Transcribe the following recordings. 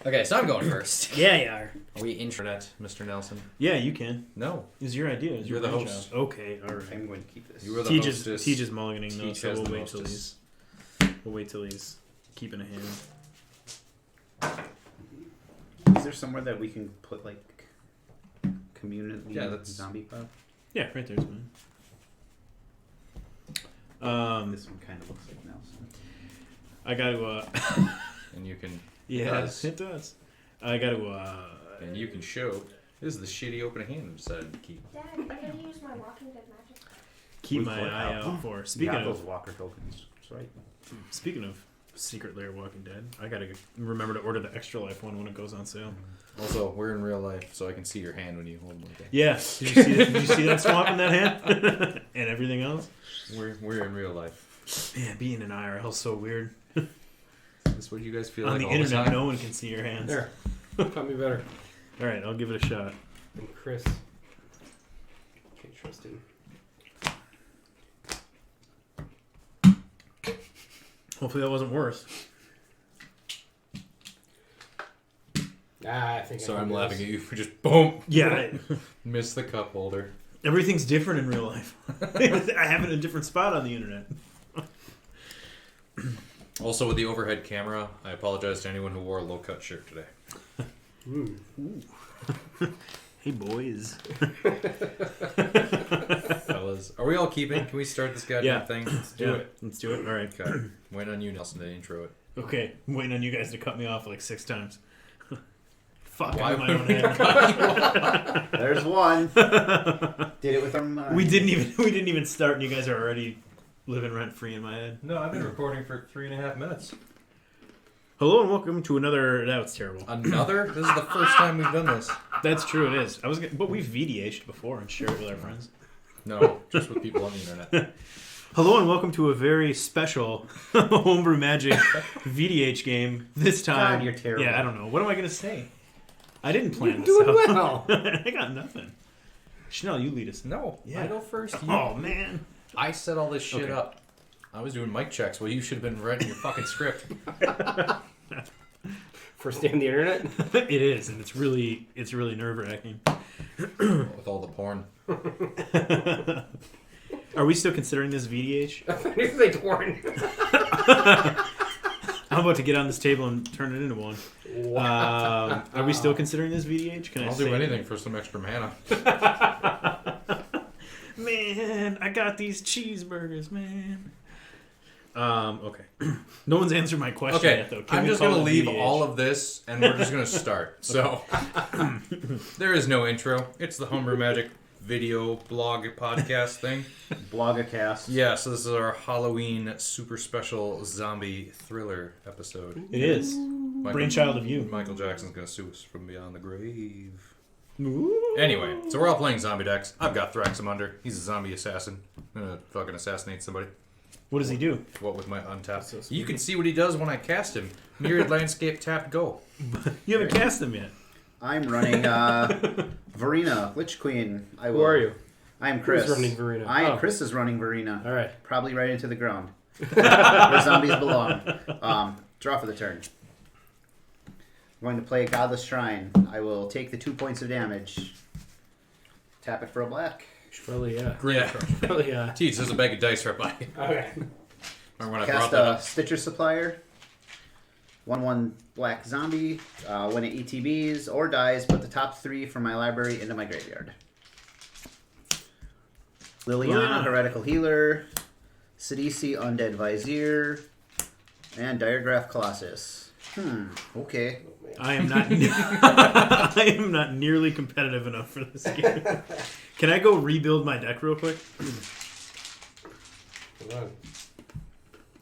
Okay, so I'm going first. Yeah, you are. Are we intranet, Mr. Nelson? Yeah, you can. No. It's your idea. It's You're your the brainchild. host. Okay, all right. I'm going to keep this. You were the Teach hostess. is mulliganing though, Teach so has we'll the wait till hostess. he's keeping a hand. Is there somewhere that we can put like community zombie pub? Yeah, right there's mine. This one kind of looks like Nelson. I got to. And you can. Yeah, does. it does. I got to. And you can show. This is the shitty open hand I decided to keep. Dad, I gotta use my Walking Dead magic. Keep my eye out for. Speaking got of those Walker tokens, that's right. Speaking of Secret Lair Walking Dead, I gotta remember to order the Extra Life one when it goes on sale. Also, we're in real life, so I can see your hand when you hold them like that. Yeah, did you see that? Did you see that swamp in that hand and everything else? We're in real life. Man, being in IRL is so weird. Is this what you guys feel On like the all internet, the time? no one can see your hands. There. Got me better. All right, I'll give it a shot. And Chris. Can't trust him. Hopefully that wasn't worse. I think. So I'm laughing at you for just boom. Yeah, Miss the cup holder. everything's different in real life. I have it in a different spot on the internet. Also, with the overhead camera, I apologize to anyone who wore a low-cut shirt today. Hey, boys. Fellas, are we all keeping? Can we start this goddamn thing? Let's do it. Let's do it. All right. Okay. Wait on you, Nelson, to intro it. Okay, I'm waiting on you guys to cut me off like 6 times. Fuck, Why I'm my would own we head. There's one. Did it with our We didn't even start, and you guys are already living rent free in my head. No, I've been recording for 3.5 minutes. Hello and welcome to another. That was terrible. Another? This is the first time we've done this. That's true. It is. But we've VDH'd before and shared it with our friends. No, just with people on the internet. Hello and welcome to a very special Homebrew Magic VDH game. This time, God, you're terrible. Yeah, I don't know. What am I gonna say? I didn't plan You're this doing out. well. I got nothing. Chanel, you lead us. No, Yeah. I go first. You. Oh man. I set all this shit Okay. up. I was doing mic checks. Well, you should have been writing your fucking script. First day on the internet. It is, and it's really nerve wracking. With all the porn. Are we still considering this VDH? They torn. I'm about to get on this table and turn it into one. Are we still considering this VDH? Can I I'll say do anything for some extra mana. Man, I got these cheeseburgers, man. Okay. No one's answered my question Okay, yet, though. Can I'm we just call going to it leave VDH? all of this, and we're just going to start. So, there is no intro. It's the Homebrew Magic video blog podcast thing. Blogacast. Yeah, so this is our Halloween super special zombie thriller episode. It is. Brainchild of you. Michael Jackson's going to sue us from beyond the grave. Ooh. Anyway, so we're all playing zombie decks. I've got Thraximunder. He's a zombie assassin. I'm going to fucking assassinate somebody. What does he do? What with my untapped? So You can see what he does when I cast him. Myriad Landscape tapped go. You haven't cast him yet. I'm running Verena, Lich Queen. Who are you? I'm Chris. Who's running Verena? Chris is running Verena. All right. Probably right into the ground. Where zombies belong. Draw for the turn. I'm going to play Godless Shrine. I will take the 2 points of damage. Tap it for a black. Should probably Yeah. Probably Teach, there's a bag of dice right by you. Okay. Or when I Cast brought that a up. Stitcher Supplier. 1/1 black zombie. When it ETBs or dies, put the top 3 from my library into my graveyard. Liliana, Heretical Healer. Sidisi, Undead Vizier. And Diregraph Colossus. Okay. I am not. I am not nearly competitive enough for this game. Can I go rebuild my deck real quick? Hold on.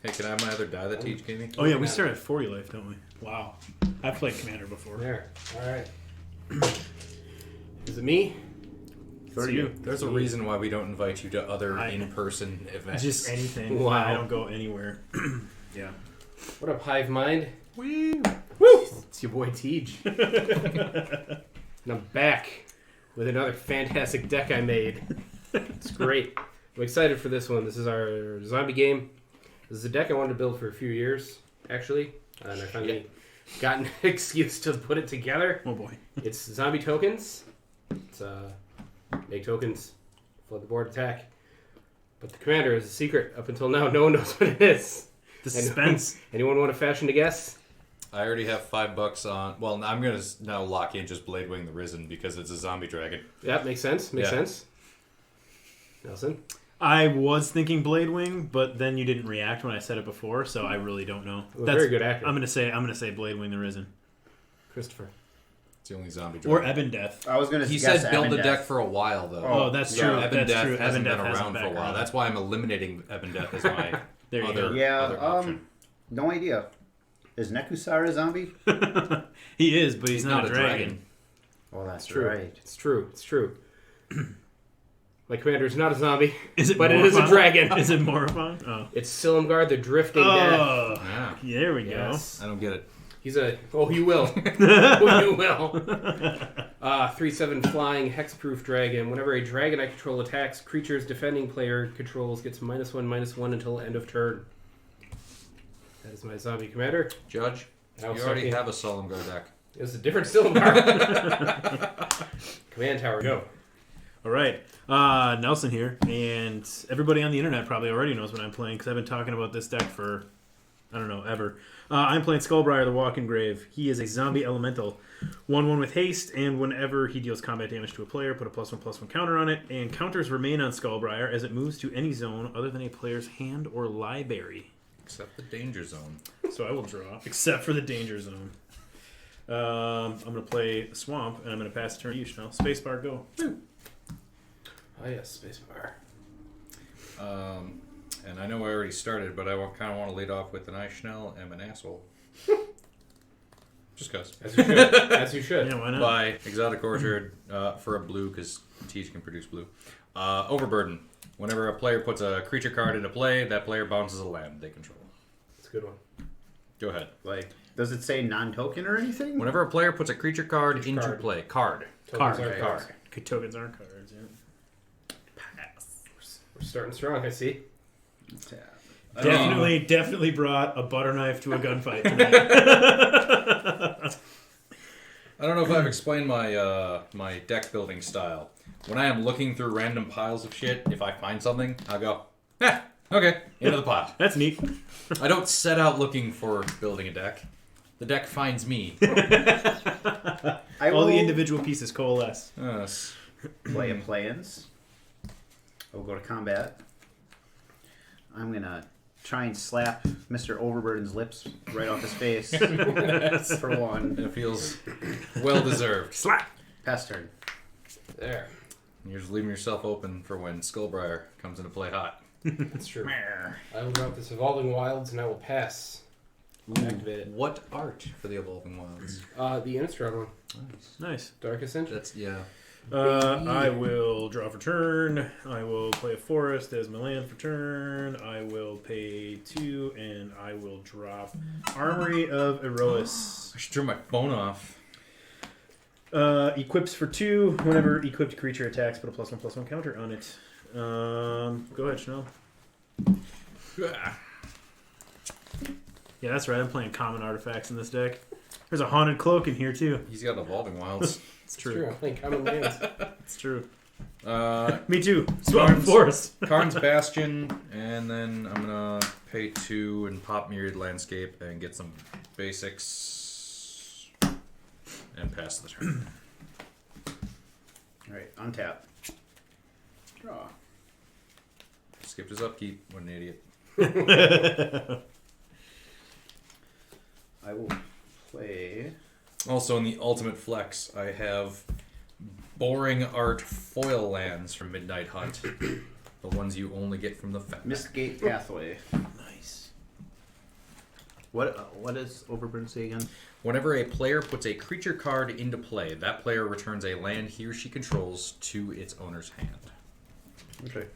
Hey, can I have my other die that Teach gave me? Oh yeah, we start at 40 life, don't we? Wow. I've played Commander before. There. All right. Is it me? It's you. There's a reason why we don't invite you to other I- in-person events. Just anything. Wow. I don't go anywhere. Yeah. What up, Hive Mind? Woo! It's your boy Tej. And I'm back with another fantastic deck I made. It's great. I'm excited for this one. This is our zombie game. This is a deck I wanted to build for a few years, actually. And I got an excuse to put it together. Oh boy. It's zombie tokens. It's make tokens, flood the board, attack. But the commander is a secret. Up until now, no one knows what it is. The suspense. Anyone want a fashion to guess? I already have $5 on. Well, I'm gonna now lock in just Bladewing the Risen because it's a zombie dragon. Yeah, makes sense. Makes Yeah. sense. Nelson? I was thinking Blade Wing, but then you didn't react when I said it before, so I really don't know. Well, very good actor. I'm gonna say Blade Wing the Risen. Christopher. It's the only zombie Or dragon. Eben Death. I was going to He guess said build Eben a Death. deck for a while though. Oh, that's yeah. true. Eben That's Death true. hasn't Eben been Death hasn't around for a background. while. That's why I'm eliminating Eben Death as my There you other, go. Yeah, other option. no idea. Is Nekusar a zombie? He is, but he's not a dragon. Oh, that's True. right. It's true. It's true. My commander is not a zombie, Is it? but it is a Morphon? dragon. Is it Morphon? Oh. It's Silumgar, the Drifting Death. Oh, Yeah. there we Yes. I don't get it. He's a... Oh, you will. Oh, you will. 3/7 flying, hexproof dragon. Whenever a dragon I control attacks, creatures defending player controls gets -1/-1 until end of turn. That is my zombie commander. Judge, Now you it's already okay. have a Solemgar deck. It's a different Silumgar. Command tower, go. All right, Nelson here, and everybody on the internet probably already knows what I'm playing because I've been talking about this deck for, I don't know, ever. I'm playing Skullbriar the Walking Grave. He is a zombie elemental. 1/1 with haste, and whenever he deals combat damage to a player, put a +1/+1 counter on it, and counters remain on Skullbriar as it moves to any zone other than a player's hand or library. Except the danger zone. So I will draw, except for the danger zone. I'm going to play Swamp, and I'm going to pass the turn to you, Chanel. Spacebar, go. Oh, yes, spacebar. And I know I already started, but I kind of want to lead off with an I, Schnell, am an asshole. Just cuz. As you should. As you should. Yeah, why not? By Exotic Orchard for a blue, because Teach can produce blue. Overburden. Whenever a player puts a creature card into play, that player bounces a land they control. That's a good one. Go ahead. Like, does it say non-token or anything? Whenever a player puts a creature card into card. play, card. Tokens Card. are cards. Tokens aren't cards, yeah. We're starting strong, I see. Definitely brought a butter knife to a gunfight tonight. I don't know if I've explained my my deck building style. When I am looking through random piles of shit, if I find something, I'll go, okay, into the pile. That's neat. I don't set out looking for building a deck. The deck finds me. I All will the individual pieces coalesce. play a play-ins. I will go to combat. I'm going to try and slap Mr. Overburden's lips right off his face for one. It feels well deserved. Slap! Pass turn. There. You're just leaving yourself open for when Skullbriar comes into play hot. That's true. I will drop this Evolving Wilds and I will pass. Activate it. What art for the Evolving Wilds? The Innistrad one. Nice. Dark Ascension. That's, yeah. I will draw for turn. I will play a forest as my land for turn. I will pay 2, and I will drop Armory of Erois. I should turn my phone off. Equips for 2. Whenever equipped creature attacks, put a +1/+1 counter on it. Go ahead, Chanel. Yeah, that's right. I'm playing common artifacts in this deck. There's a haunted cloak in here too. He's got Evolving Wilds. It's True. true. I'm playing Common Lands. It's true. uh, Me too. Swamp Forest. Karn's Bastion, and then I'm gonna pay 2 and pop Myriad Landscape and get some basics and pass the turn. Alright, untap. Draw. Skipped his upkeep. What an idiot. I will play... Also, in the ultimate flex, I have Boring Art foil lands from Midnight Hunt. The ones you only get from the Mistgate Pathway. Nice. What does Overburden say again? Whenever a player puts a creature card into play, that player returns a land he or she controls to its owner's hand. Okay.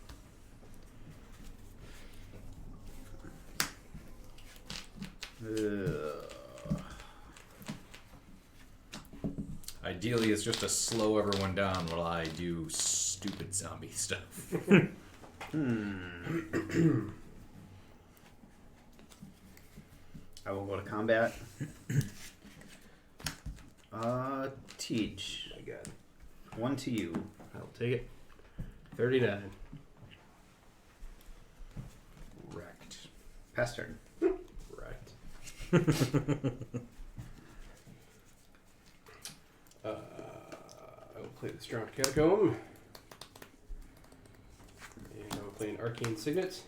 Ideally, it's just to slow everyone down while I do stupid zombie stuff. I will go to combat. Teach. My God. 1 to you. I'll take it. 39. Wrecked. Pass turn. Right. I will play the Strong Catacomb. And I will play an Arcane Signet.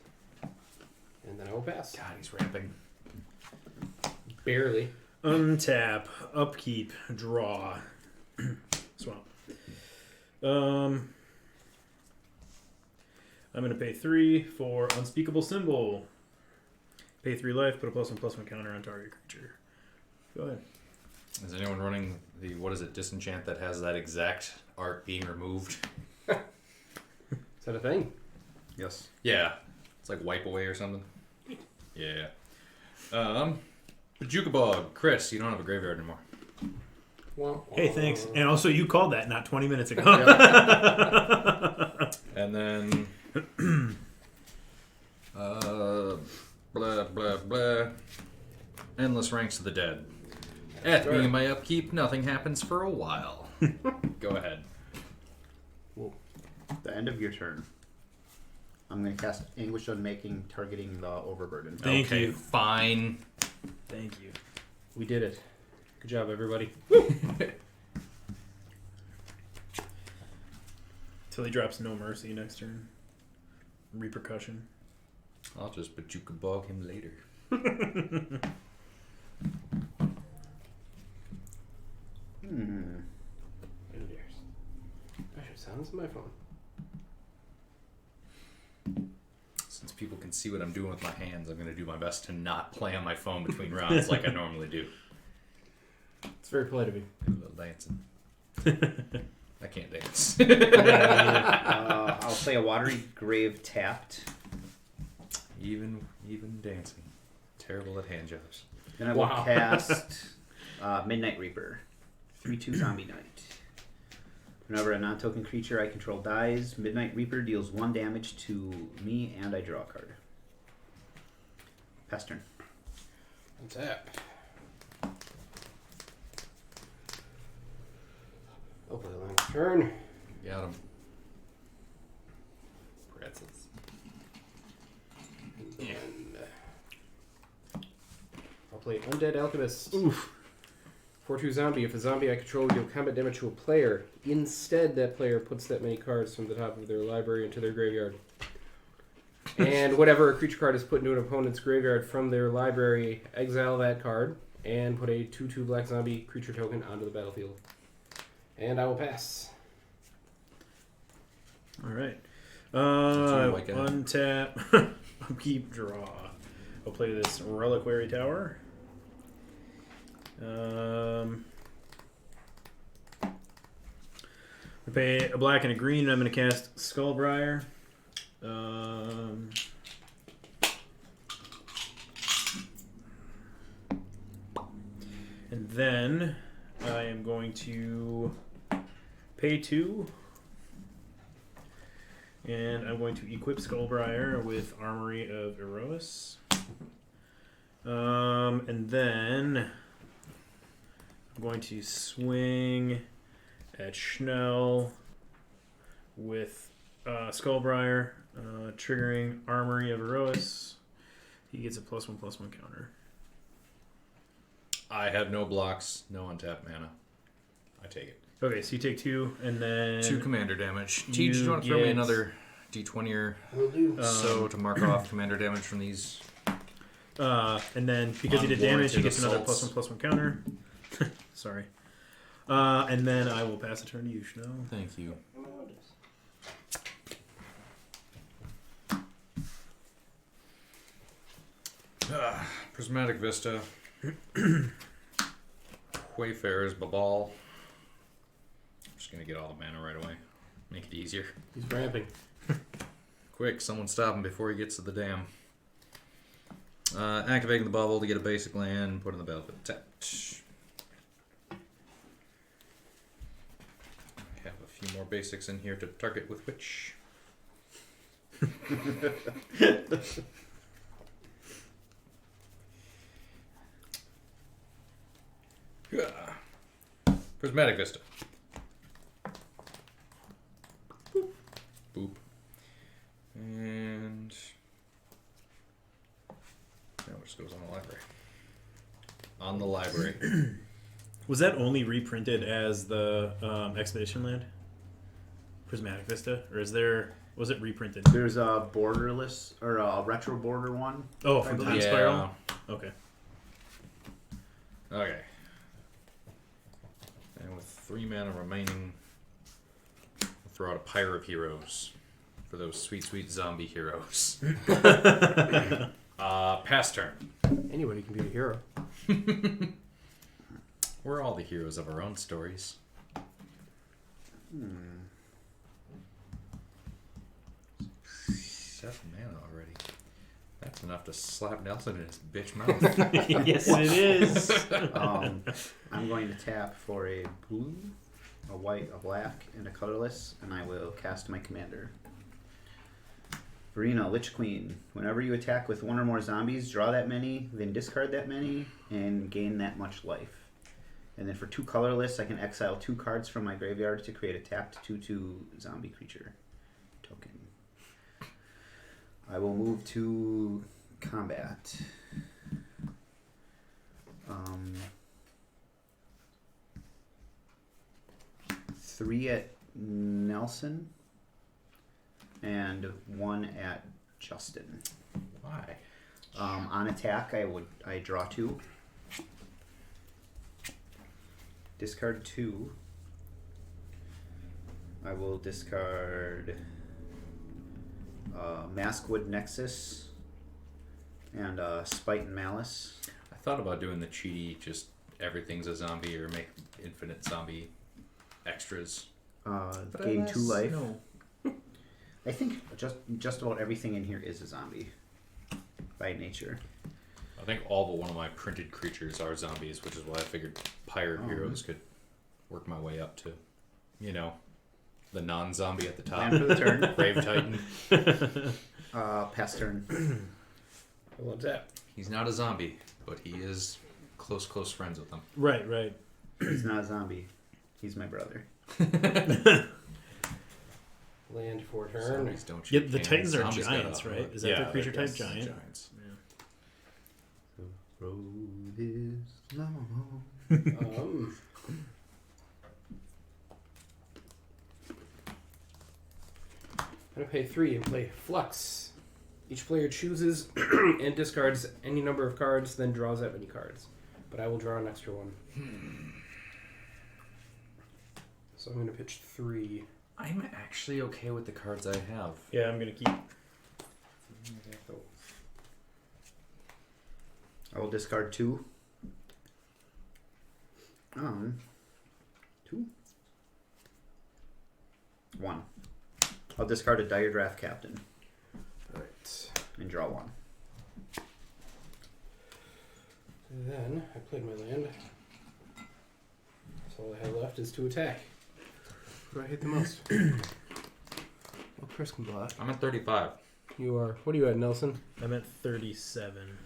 And then I will pass. God, he's ramping. Barely. Untap, upkeep, draw, swamp. I'm gonna pay 3 for Unspeakable Symbol. Pay 3 life, put a +1/+1 counter on target creature. Go ahead. Is anyone running the, what is it, disenchant that has that exact art being removed? Is that a thing? Yes. Yeah. It's like wipe away or something. Yeah. Bajukabog. Chris, you don't have a graveyard anymore. Well, Hey, thanks. And also, you called that not 20 minutes ago. And then... blah, blah, blah. Endless Ranks of the Dead. At me and my upkeep, nothing happens for a while. Go ahead. The end of your turn. I'm going to cast Anguish Unmaking, targeting the Overburden. Thank Okay, you. fine. Thank you. we did it. Good job, everybody. Till he drops No Mercy next turn. Repercussion. I'll just Bajukabog him later. I should silence my phone. Since people can see what I'm doing with my hands, I'm going to do my best to not play on my phone between rounds like I normally do. It's very polite of you. Do a little dancing. I can't dance. I'll play a Watery Grave tapped. even dancing. Terrible at hand jobs. Then I will Wow. cast Midnight Reaper. 3/2 Zombie Knight. Whenever a non-token creature I control dies, Midnight Reaper deals 1 damage to me and I draw a card. Pass turn. Untap. I'll play the last turn. Got him. Pretzels. And I'll play Undead Alchemist. Oof. 4/2 zombie. If a zombie I control deal combat damage to a player, instead that player puts that many cards from the top of their library into their graveyard. And whatever a creature card is put into an opponent's graveyard from their library, exile that card and put a 2/2 black zombie creature token onto the battlefield. And I will pass. All right. like a- Untap. Upkeep, draw. I'll play this Reliquary Tower. I pay a black and a green, and I'm going to cast Skullbriar. And then I am going to pay 2. And I'm going to equip Skullbriar with Armory of Erois. And then I'm going to swing at Schnell with Skullbriar, triggering Armory of Erois. He gets a +1/+1 counter. I have no blocks, no untapped mana. I take it. Okay, so you take 2, and then 2 commander damage. you Teach, do you want to throw me get- another d20 or so to mark off commander damage from these? and then because he did damage, he Unwarranted gets another assaults. +1/+1 counter. Sorry. And then I will pass a turn to you, Schnell. Thank you. Prismatic Vista. Wayfarer's Babal. I'm just going to get all the mana right away. Make it easier. He's ramping. Quick, someone stop him before he gets to the dam. Activating the bubble to get a basic land, put in the battlefield. Tapped. I have a few more basics in here to target with which. Prismatic Vista. Boop. Boop. And now it just goes on the library. On the library. Was that only reprinted as the Expedition Land? Prismatic Vista? Or was it reprinted? There's a borderless or a retro border one. Oh, from Time Spiral? Okay. Okay. And with 3 mana remaining, I'll throw out a Pyre of Heroes for those sweet, sweet zombie heroes. Pass turn. Anybody can be a hero. We're all the heroes of our own stories. 7 mana already. That's enough to slap Nelson in his bitch mouth. Yes, it is. I'm going to tap for a blue, a white, a black, and a colorless, and I will cast my commander. Verena, Lich Queen. Whenever you attack with one or more zombies, draw that many, then discard that many, and gain that much life. And then for 2 colorless, I can exile 2 cards from my graveyard to create a tapped 2/2 zombie creature token. I will move to combat. 3 at Nelson and 1 at Justin. Why? On attack, I draw 2. Discard 2. I will discard Maskwood Nexus and Spite and Malice. I thought about doing the cheaty, just everything's a zombie or make infinite zombie extras. Gain 2 life. No. I think just about everything in here is a zombie by nature. I think all but one of my printed creatures are zombies, which is why I figured Pyre Heroes could work my way up to, the non-zombie at the top. Land for the turn. Brave Titan. Pass turn. I love that. He's not a zombie, but he is close friends with them. Right. He's not a zombie. He's my brother. Land for turn. Zombies don't Yeah, shoot the cannons. Titans are Zombies giants, gotta- right? Is that their creature type, giant? Giants. The road is long. I'm going to pay 3 and play Flux. Each player chooses and discards any number of cards, then draws that many cards. But I will draw an extra one. So I'm going to pitch 3. I'm actually okay with the cards I have. Yeah, I'm going to keep. I will discard 2. 2. 1. I'll discard a Dire Draft Captain Alright. and draw 1. Then I played my land. So all I have left is to attack. Who do I hate the most? Well, Chris can block. I'm at 35. You are. What are you at, Nelson? I'm at 37.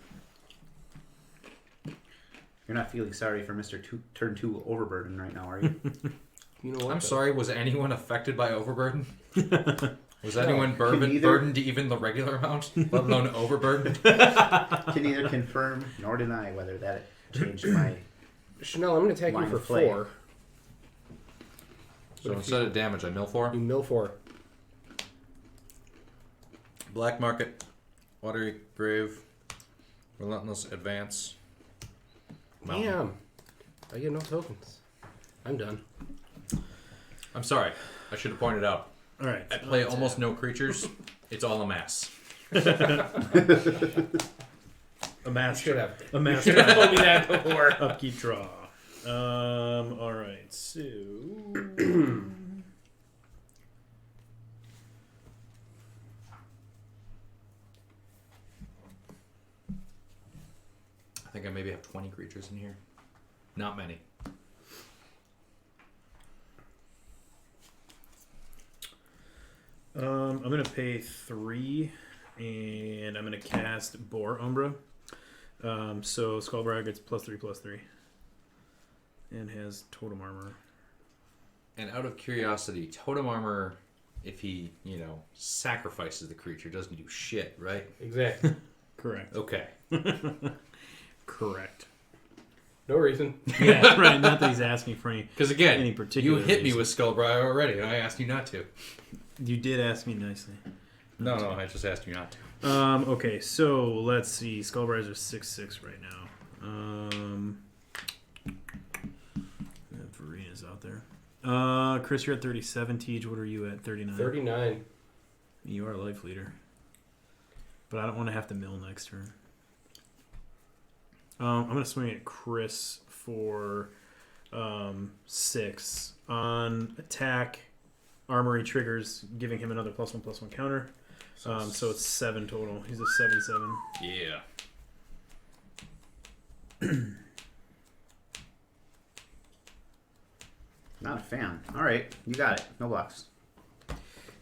You're not feeling sorry for Mr. Turn 2 Overburden right now, are you? You know what? I'm though? sorry, was anyone affected by overburden? Was anyone neither- burdened even the regular amount, let alone overburdened? Can neither confirm nor deny whether that changed my... Chanel, I'm going to attack you Line for of play. 4. So instead of damage, I mill 4. You mill 4. Black Market, Watery Grave, Relentless Advance. Mountain. Damn. I get no tokens. I'm done. I'm sorry, I should have pointed out. All right. I play almost no creatures. It's all a mass. A Should master. have. A You master. should have told me that before. Upkeep draw. All right. So. I think I maybe have 20 creatures in here. Not many. I'm gonna pay 3, and I'm gonna cast Boar Umbra. So Skullbriar gets +3/+3, and has totem armor. And out of curiosity, totem armor, if he, sacrifices the creature, doesn't do shit, right? Exactly. Correct. Okay. Correct. No reason. Yeah, right. Not that he's asking for any. Because again, Any particular you hit me reason. with Skullbriar already, and I asked you not to. You did ask me nicely. No, I just asked you not to. Okay, so let's see. Skullbriars are 6/6 right now. Verena's out there. Chris, you're at 37. Tej, what are you at? 39. 39. You are a life leader. But I don't want to have to mill next turn. I'm going to swing at Chris for 6. On attack, armory triggers, giving him another +1/+1 counter. So it's 7 total. He's a 7/7. Yeah. Not a fan. All right, you got it. No blocks.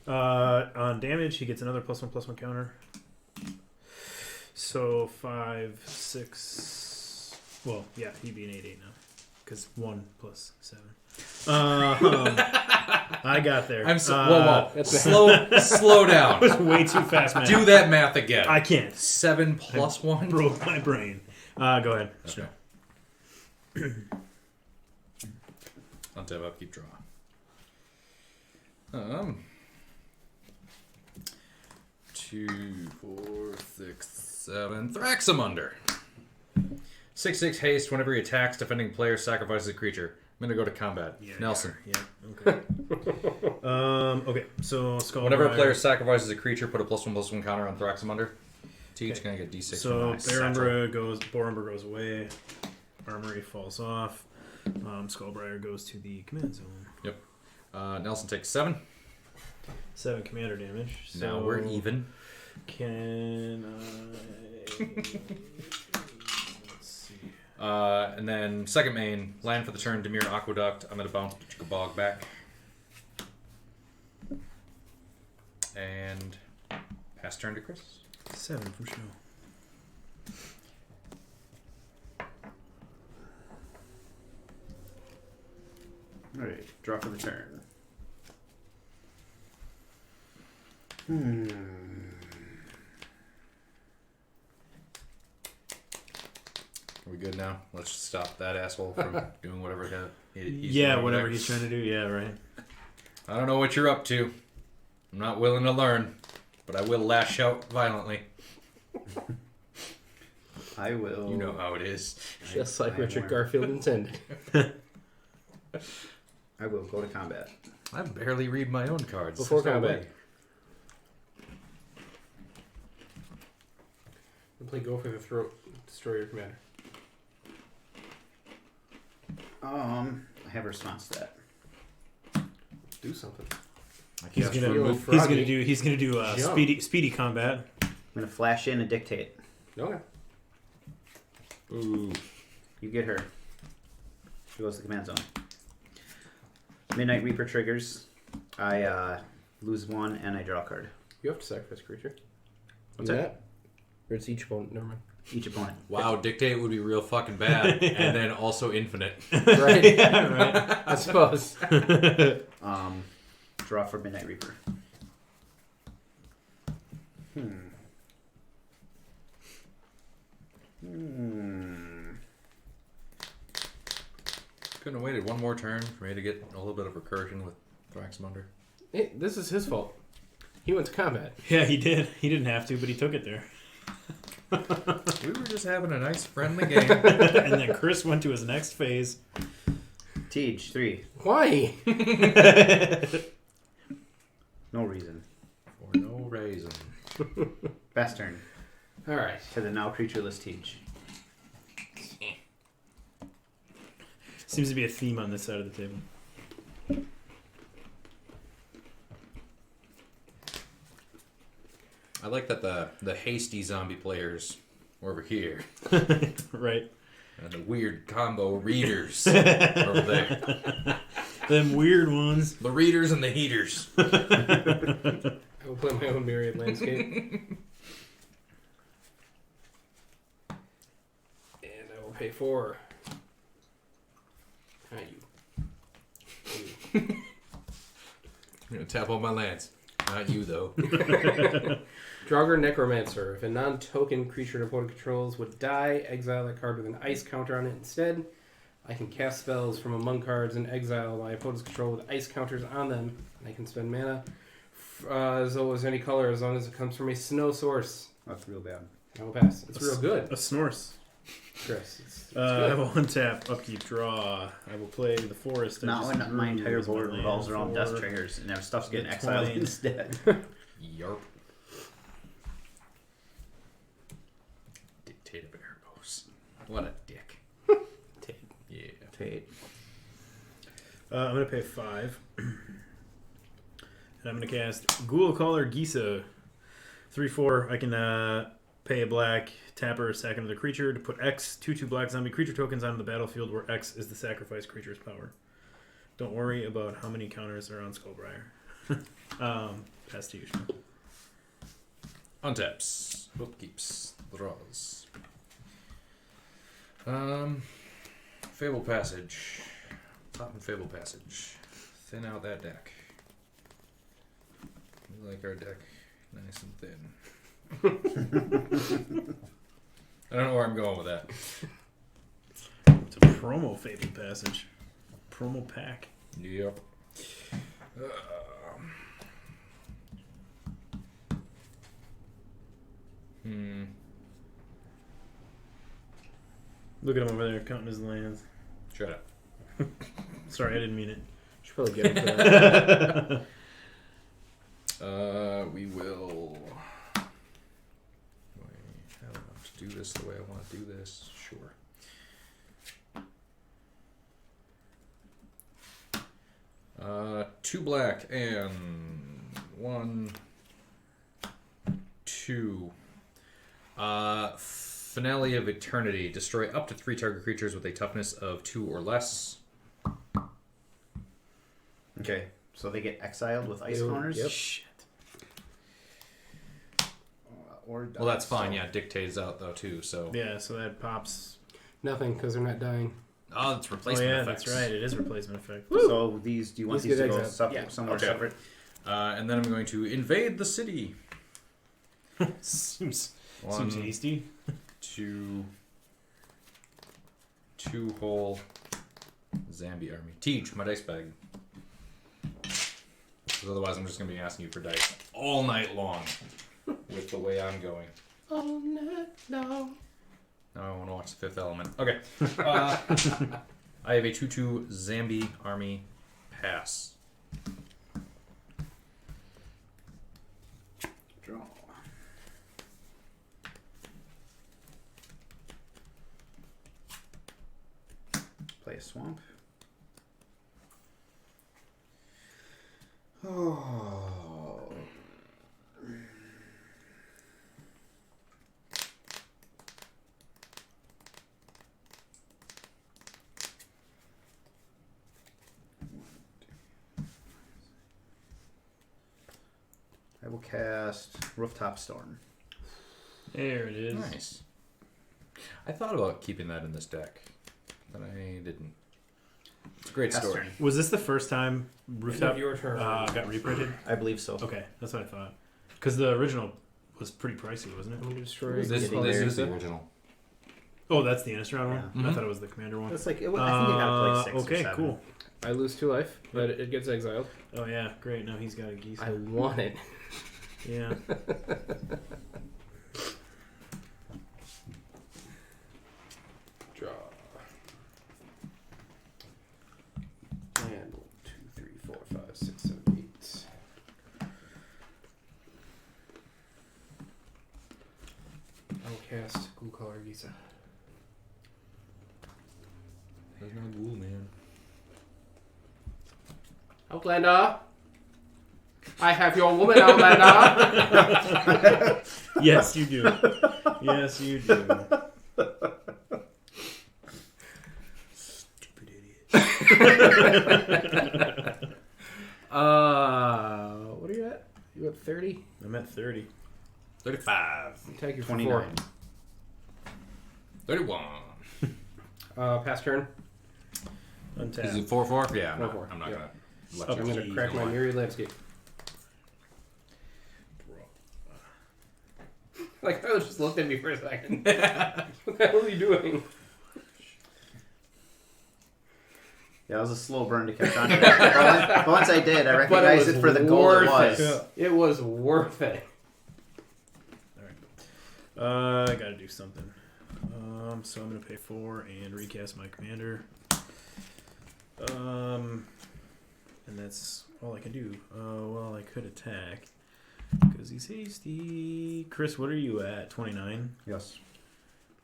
On damage, he gets another +1/+1 counter. So 5, 6. Well, yeah, he'd be an 8/8 now, because 1 + 7. I got there. I'm so, whoa. That's a- Slow down. That was way too fast, man. Do that math again. I can't. 7 + 1? Broke my brain. Go ahead. Okay. Untap, upkeep, draw. 2, 4, 6, 7. Thraxamunder. 6/6 haste. Whenever he attacks, defending player sacrifices a creature. I'm gonna go to combat. Yeah, Nelson. Yeah. Okay. Okay. So Skull. Whenever a player sacrifices a creature, put a +1/+1 counter on Thraxamunder. Teach Okay. gonna get D6. So from my satchel. Borumber goes away. Armory falls off. Skullbriar goes to the command zone. Yep. Nelson takes 7. 7 commander damage. So Now we're even. Can I... Let's see. And then second main, land for the turn, Dimir Aqueduct. I'm going to bounce Bog back. And pass turn to Chris. 7 from show. All right, draw for the turn. Are we good now? Let's just stop that asshole from doing whatever he's Yeah, doing over whatever there. he's trying to do. Yeah, right. I don't know what you're up to. I'm not willing to learn, but I will lash out violently. I will. You know how it is. Just like I Richard am Garfield intended. I will go to combat. I barely read my own cards. Before There's no combat. way. And play Go for the Throat. Destroy your commander. I have a response to that. Do something. I He's cast gonna remove. he's gonna do Jump. speedy combat. I'm gonna flash in and dictate. Okay. Ooh. You get her. She goes to the command zone. Midnight Reaper triggers. I lose 1 and I draw a card. You have to sacrifice a creature. What's Do that? Or it's each opponent. Never mind. Each opponent. Wow, dictate would be real fucking bad, and then also infinite. Right. Yeah, right. I suppose. Draw for Midnight Reaper. Couldn't have waited one more turn for me to get a little bit of recursion with Thraxamunder. Hey, this is his fault. He went to combat. Yeah, he did. He didn't have to, but he took it there. We were just having a nice friendly game. And then Chris went to his next phase. Tej, 3. Why? No reason. For no reason. Best turn. All right. To the now creatureless Tej. Seems to be a theme on this side of the table. I like that the hasty zombie players were over here, Right. and the weird combo readers over there. Them weird ones. The readers and the heaters. I will play my own myriad landscape. And I will pay 4. You. I'm gonna tap all my lands. Not you though. Draugr Necromancer. If a non-token creature an opponent controls would die, exile that card with an ice counter on it instead. I can cast spells from among cards and exile my opponent's control with ice counters on them. I can spend mana as though it was any color as long as it comes from a snow source. That's real bad. I will pass. It's real good, A Snorse. Chris. It's I have a 1-tap, upkeep, draw. I will play the forest. I Not just when my entire use my board land revolves around for- dust triggers and their stuff's getting the exiled 20. instead. Yarp. Dictative Erebos. What a dick. Yeah. Tate. I'm going to pay 5. And I'm going to cast Ghoul Caller Gisa. 3/4. I can pay a black, tapper, sack another creature to put X 2/2 black zombie creature tokens onto the battlefield where X is the sacrifice creature's power. Don't worry about how many counters are on Skullbriar. Pass to you, Sean. Untaps. Upkeeps. Draws. Fable Passage. Top and Fable Passage. Thin out that deck. We like our deck nice and thin. I don't know where I'm going with that. It's a promo Fable Passage. Promo pack. Yep. Look at him over there counting his lands. Shut up. Sorry, I didn't mean it. Should probably get him for that. We will. Do I have enough to do this the way I want to do this? Sure. 2 black and 1, 2. Finale of Eternity. Destroy up to 3 target creatures with a toughness of 2 or less. Okay, so they get exiled with ice Ew, counters? yep. Shit. Or Well, that's fine. Yeah, dictates out though too. So Yeah, so that pops. Nothing, because they're not dying. oh, it's Oh replacement yeah, effects. that's right. It is replacement effect. So these, do you want These these get to go exiled. Yeah. somewhere Okay. separate? And then I'm going to invade the city. seems 1, hasty. 2 whole zombie army. Teach my dice bag. Because otherwise, I'm just going to be asking you for dice all night long with the way I'm going. All night long. Now I want to watch The Fifth Element. Okay. I have a 2/2 zombie army pass. Draw. Play a swamp. Oh. I will cast Rooftop Storm. There it is. Nice. I thought about keeping that in this deck, but I didn't. It's a great Pass story. turn. Was this the first time Rooftop Your turn. got reprinted? I believe so. Okay, that's what I thought. Because the original was pretty pricey, wasn't I'm it? going to destroy This is the original. Oh, that's the Innistrad one? Yeah. I thought it was the Commander one. It's like, I think it got to like 6 or okay, 7. cool. I lose 2 life, but it gets exiled. Oh, yeah, great. Now he's got a geese. I want it. Yeah. Draw. And 1, 2, 3, 4, 5, 6, 7, 8. I will cast Ghoul Caller Gisa. There's no ghoul, man. Outlander! I have your woman, Outlander! Yes, you do. Yes, you do. Stupid idiot. What are you at? You at 30? I'm at 30. 35. Take you for 29. 31. 4. Pass turn. Untap. Is it 4/4? Yeah, I'm not, 4/4, I'm not yeah. gonna. I'm going to crack my Myriad Landscape. Like, I just looked at me for a second. What the hell are you doing? Yeah, it was a slow burn to catch on to that. But once I did, I recognized it for the goal it was. It was worth it. I gotta do something. So I'm gonna pay 4 and recast my commander. And that's all I can do. Well, I could attack because he's hasty. Chris, what are you at? 29. Yes.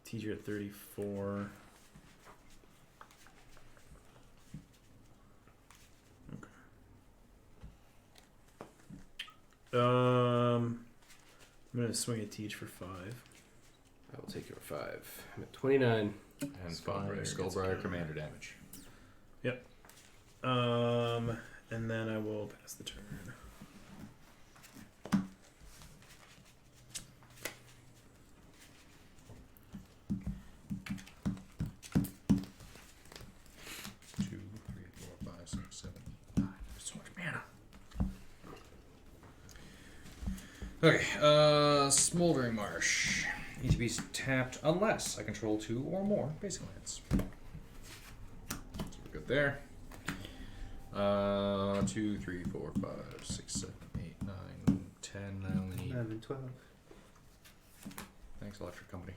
Teacher at 34. I'm gonna swing a teach for 5. I will take your 5. I'm at 29. And Skullbriar commander damage. And then I will pass the turn. Two, 3, 4, 5, 6, 7, 8, 9. There's so much mana. Okay, Smoldering Marsh. ETB's tapped unless I control 2 or more basic lands. So we're good there. 2, 3, 4, 5, 6, 7, 8, 9, 10. I only need 11, 12. Thanks, Electric Company.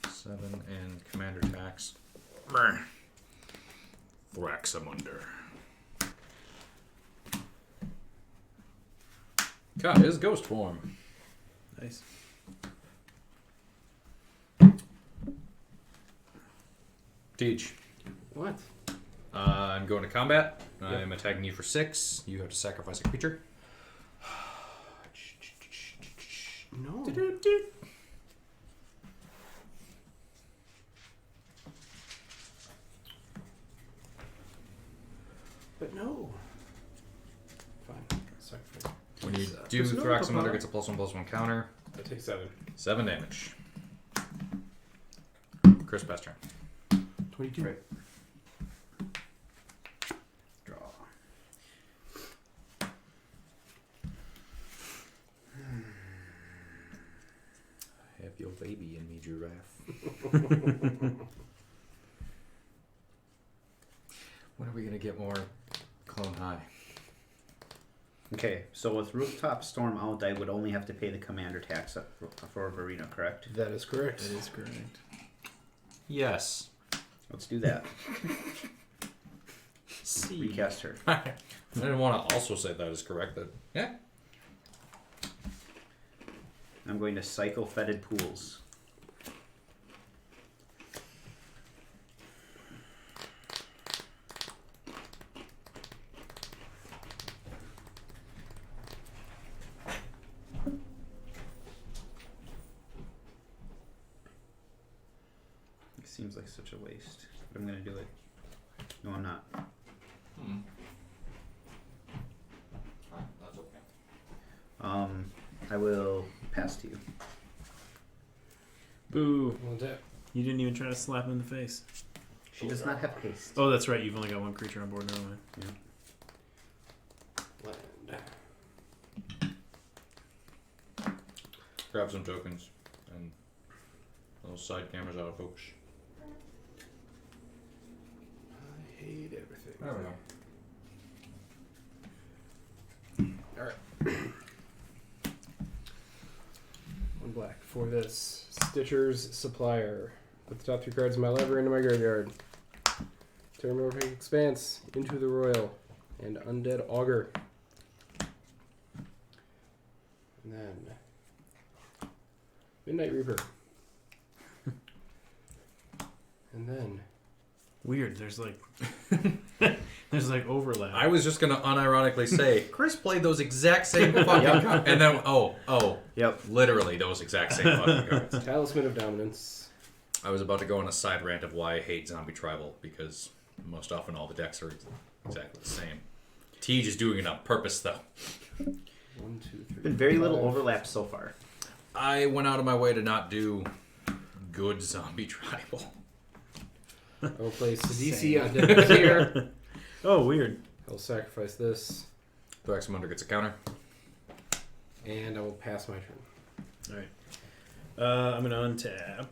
7 and commander tax. Thraxamunder. God, his ghost form. Nice. Teach. What? I'm going to combat. I'm attacking you for 6. You have to sacrifice a creature. No. But no. Fine. Sacrifice. When you do, Thraxamunder gets a +1/+1 counter. I take 7. 7 damage. Chris, best turn. 22. Right. Draw. I have your baby in me, giraffe. When are we going to get more Clone High? Okay, so with Rooftop Storm out, I would only have to pay the commander tax for Verena, correct? That is correct. That is correct. Yes. Let's do that. C. Recast her. I didn't want to also say that is correct. But yeah. I'm going to cycle Fetid Pools. It seems like such a waste, but I'm going to do it. No, I'm not. That's okay. I will pass to you. Boo! Well, that. You didn't even try to slap him in the face. She does not have haste. Oh, that's right. You've only got one creature on board. Never mind. Land. Grab some tokens and those side cameras out of focus. I hate everything. There we go. One black for this Stitcher's Supplier. Put the top 3 cards of my library into my graveyard. Terramorphic Expanse, Into the Royal, and Undead Augur. And then Midnight Reaper. And then Weird. There's like there's like overlap. I was just gonna unironically say Chris played those exact same fucking cards, and then Yep. literally those exact same fucking cards. Talisman of Dominance. I was about to go on a side rant of why I hate Zombie Tribal because most often all the decks are exactly the same. Tej is doing it on purpose though. 1, 2, 3. Been very little 5. overlap so far. I went out of my way to not do good Zombie Tribal. I will play Sidisi on deck here. Oh, weird. I will sacrifice this, Thraxamunder gets a counter. and I will pass my turn. All right. I'm gonna untap,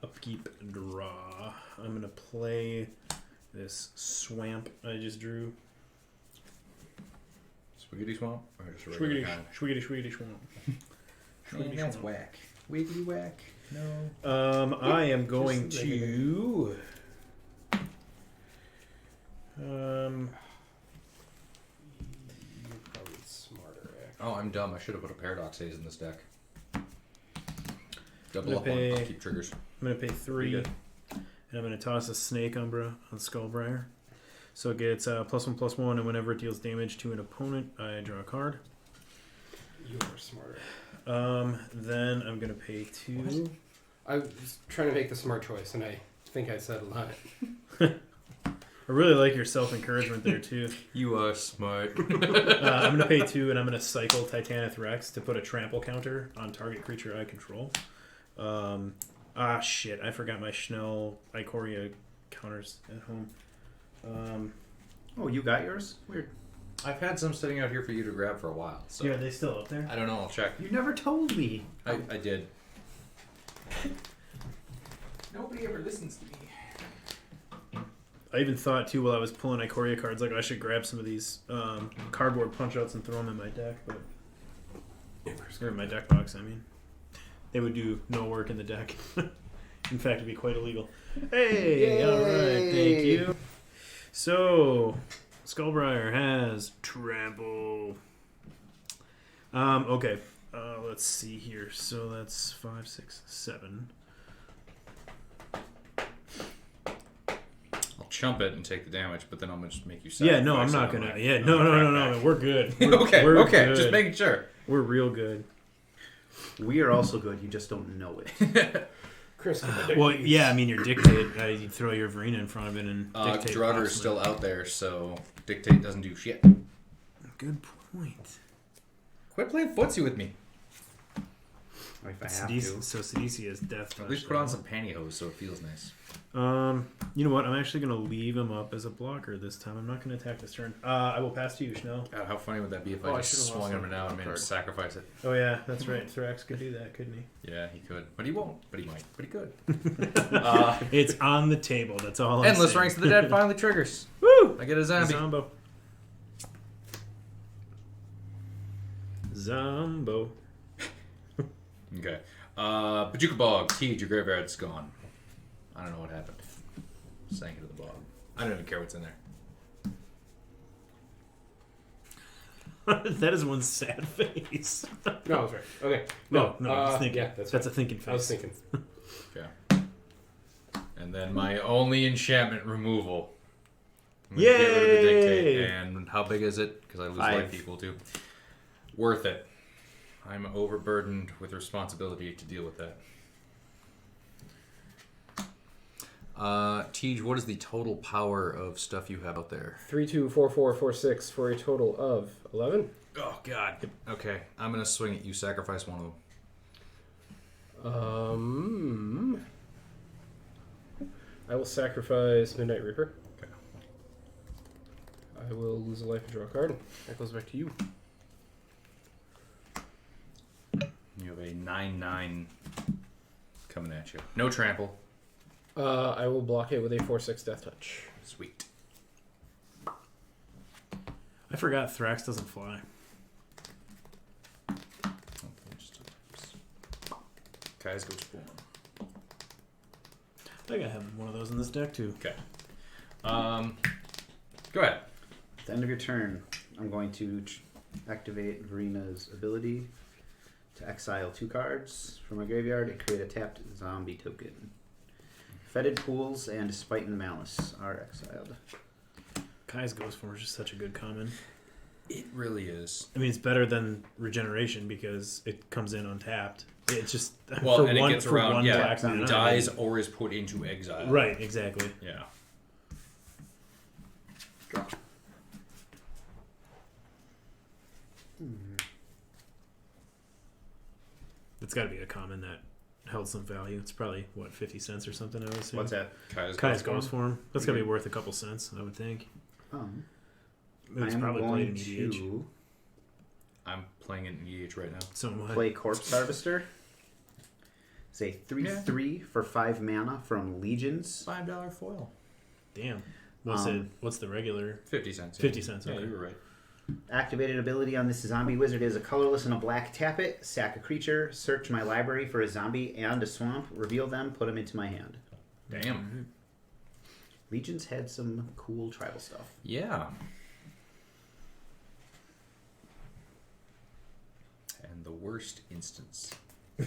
upkeep, draw. I'm gonna play this swamp I just drew. Spaghetti swamp? Or just a regular Swiggity, kind? swiggity swamp. Man, that's whack. Wiggly whack. No. I am going Just to. You're probably smarter, actually. Oh, I'm dumb. I should have put a Paradox Haze in this deck. Double I'm up gonna on pay- upkeep triggers. I'm gonna pay 3, Pretty and I'm gonna toss a Snake Umbra on Skullbriar. So it gets +1/+1, and whenever it deals damage to an opponent, I draw a card. You are smarter. Then I'm gonna pay 2. I was trying to make the smart choice, and I think I said a lot. I really like your self-encouragement there too. You are smart. I'm gonna pay 2, and I'm gonna cycle Titanith Rex to put a trample counter on target creature I control. Shit! I forgot my Schnell Ikoria counters at home. Oh, you got yours? Weird. I've had some sitting out here for you to grab for a while. So Yeah, are they still up there? I don't know. I'll check. You never told me. I did. Nobody ever listens to me. I even thought too while I was pulling Ikoria cards, like I should grab some of these cardboard punch outs and throw them in my deck, but or in my deck box. I mean, they would do no work in the deck. In fact, it'd be quite illegal. Hey, all right, thank you. So, Skullbriar has trample. Okay. Let's see here. So that's 5, 6, 7. I'll chump it and take the damage, but then I'm gonna just make you. Yeah, no, I'm sacrifice not it. gonna. I'm like, Yeah, no. We're good. We're, okay, we're okay. good. Just making sure. We're real good. We are also good. You just don't know it. Chris, Well, yeah, I mean, your dictate. You throw your Verena in front of it and dictate. Drugger's pops still out there, so dictate doesn't do shit. it. Good point. Quit playing footsie with me. If I have to. So Sidisi is death. At least put on some pantyhose so it feels nice. You know what? I'm actually gonna leave him up as a blocker this time. I'm not gonna attack this turn. I will pass to you, Schnell. God, how funny would that be if Oh, I I just should've swung lost him out and made him card. sacrifice it? Oh yeah, that's right. Thrax could do that, couldn't he? Yeah, he could. But he won't. But he might. But he could. It's on the table. That's all. I'm Endless saying. Ranks of the Dead finally triggers. Woo! I get a zombie. Zombo. Zombo. Okay. Pajuka Bog. Teed, your graveyard's gone. I don't know what happened. Sank into the bog. I don't even care what's in there. That is one sad face. no, I was right. Okay. No, I was thinking. Yeah, that's a thinking face. I was thinking. Okay. And then my only enchantment removal. I'm gonna get rid of the Yay! dictate. And how big is it? Because I lose 5. life equal to. Worth it. I'm overburdened with responsibility to deal with that. Tej, what is the total power of stuff you have out there? 3, 2, 4, 4, 4, 6 for a total of 11. Oh, God. Okay, I'm going to swing it. You sacrifice one of them. I will sacrifice Midnight Reaper. Okay. I will lose a life and draw a card. That goes back to you. You have a 9/9 coming at you. No trample. I will block it with a 4/6 Death Touch. Sweet. I forgot Thrax doesn't fly. Kai's goes form. I think I have one of those in this deck too. Okay. Go ahead. At the end of your turn, I'm going to activate Verena's ability to exile 2 cards from my graveyard and create a tapped zombie token. Fetid Pools and Spite and Malice are exiled. Kai's Ghost Form is just such a good common. It really is. I mean, it's better than Regeneration because it comes in untapped. It's just Well, for and one, it gets for around, one yeah, black mana. dies or is put into exile. Right, exactly. Yeah. Draw. It's got to be a common that held some value. It's probably, 50 cents or something, I would assume. What's that? Kai's Ghost Form. That's going to be worth a couple cents, I would think. It's I'm probably played going in EDH. to I'm playing it in EDH right now. So am I. play Corpse Harvester. It's a 3/3 for 5 mana from Legions. $5 foil. Damn. What's the regular? 50 cents. 50 cents, Yeah, okay. you were right. Activated ability on this zombie wizard is a colorless and a black. Tap it, sack a creature, search my library for a zombie and a swamp, reveal them, put them into my hand. Damn. Legions had some cool tribal stuff. Yeah. And the worst instance.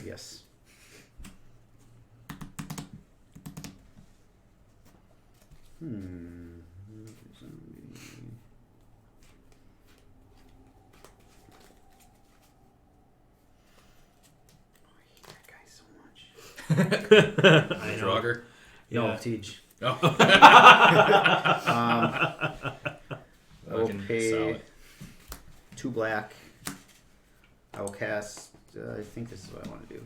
Yes. I hate that guy so much. I know. Draugr. No, Yeah. Teej. Oh. I will Fucking pay solid. 2 black. I will cast. I think this is what I want to do.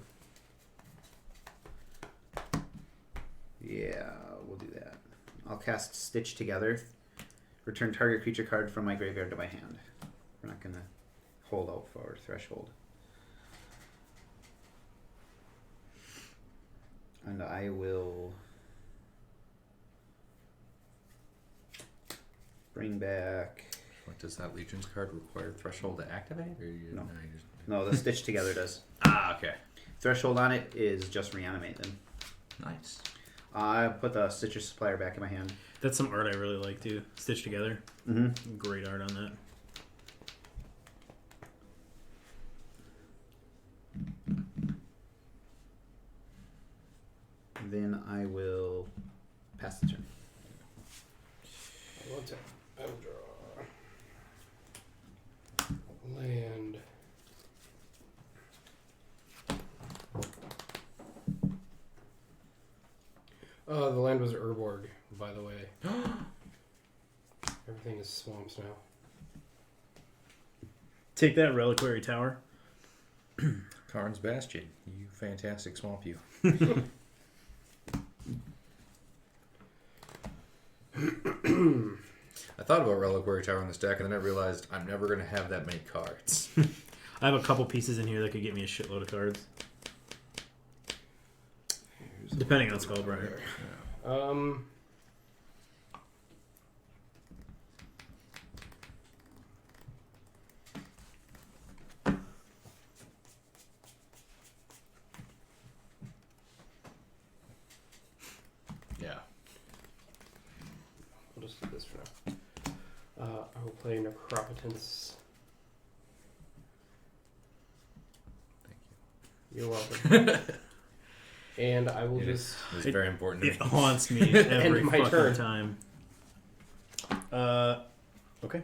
Yeah, we'll do that. I'll cast Stitch Together. Return target creature card from my graveyard to my hand. We're not going to hold out for Threshold. And I will bring back. What does that Legion's card require? Threshold to activate? Or you, No. you just... No, the Stitch Together does. Ah, okay. Threshold on it is just reanimate them. Nice. I put the Stitcher Supplier back in my hand. That's some art I really like, too. Stitched together. Mm-hmm. Great art on that. Then I will pass the turn. I want to battle draw. Land. The land was Urborg, by the way. Everything is swamps now. Take that, Reliquary Tower. Karn's Bastion. You fantastic swamp you. I thought about Reliquary Tower in this deck, and then I realized I'm never going to have that many cards. I have a couple pieces in here that could get me a shitload of cards. Depending on Skullbriar. Yeah. I'll just do this for now. I will play Necropotence. Thank You're welcome. And I will you. just... It's very important to It me. haunts me every End my fucking turn. time. Okay.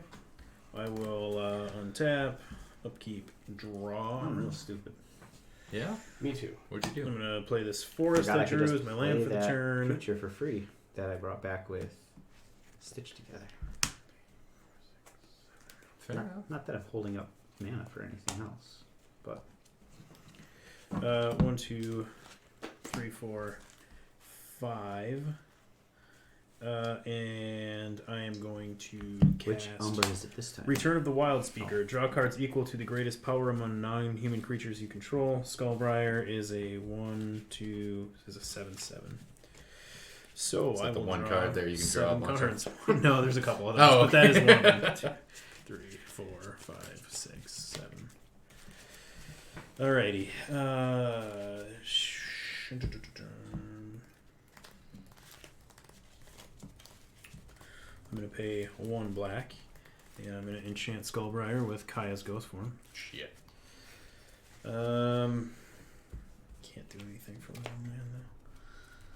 I will untap, upkeep, draw. I'm real stupid. Yeah? Me too. What'd you I'm do? gonna play this forest Forgot I I could drew just as my land play for the that turn. creature for free that I brought back with Stitch Together. Fair enough. Not that I'm holding up mana for anything else, but 1, 2, 3, 4, 5. And I am going to which cast Umber is it this time? Return of the Wild Speaker. Draw cards equal to the greatest power among non-human creatures you control. Skullbriar is a 1, 2, is a 7/7. So Is I that the will one draw card there you can draw a 7 bunch cards. No, there's a couple of those, Oh, but that is okay. 1, 2, 3, 4, 5, 6, 7. Alrighty. I'm going to pay 1 black, and I'm going to enchant Skullbriar with Kaya's Ghost Form. Shit. Can't do anything for 1 land, though.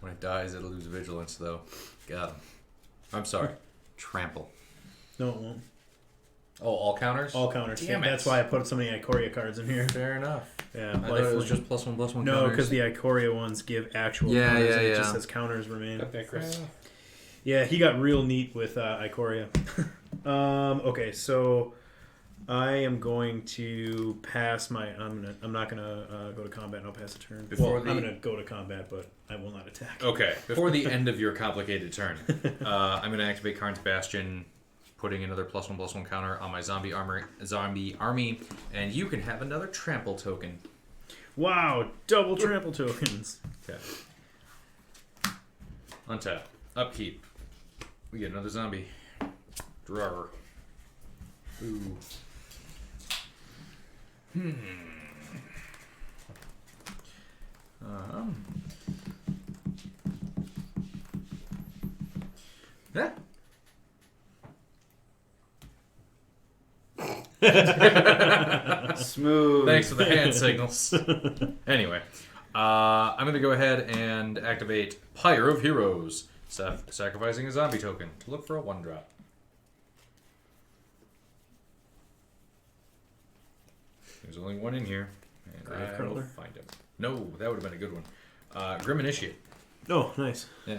When it dies, it'll lose vigilance, though. Got him. I'm sorry. Trample. No, it won't. Oh, all counters? All counters. Damn it. That's why I put so many Ikoria cards in here. Fair enough. Yeah, I thought it was lifelink. just +1/+1 No, counters. because the Ikoria ones give actual Yeah, counters, yeah, and it yeah. just says counters remain. Got that, Chris. Yeah, he got real neat with Ikoria. Okay, so I am going to pass my. I'm not gonna go to combat. And I'll pass a turn. Before I'm the- gonna go to combat, but I will not attack. Okay, before the end of your complicated turn, I'm going to activate Karn's Bastion, putting another +1/+1 counter on my zombie army, and you can have another trample token. Wow! Double trample tokens. Okay. Untap. Upkeep. We get another zombie. Drawer. Ooh. Yeah. Smooth. Thanks for the hand signals. Anyway, I'm going to go ahead and activate Pyre of Heroes, sacrificing a zombie token to look for a 1-drop. There's only one in here, and I will Crawler? find him. No, that would have been a good one. Grim Initiate. Oh, nice. Yeah.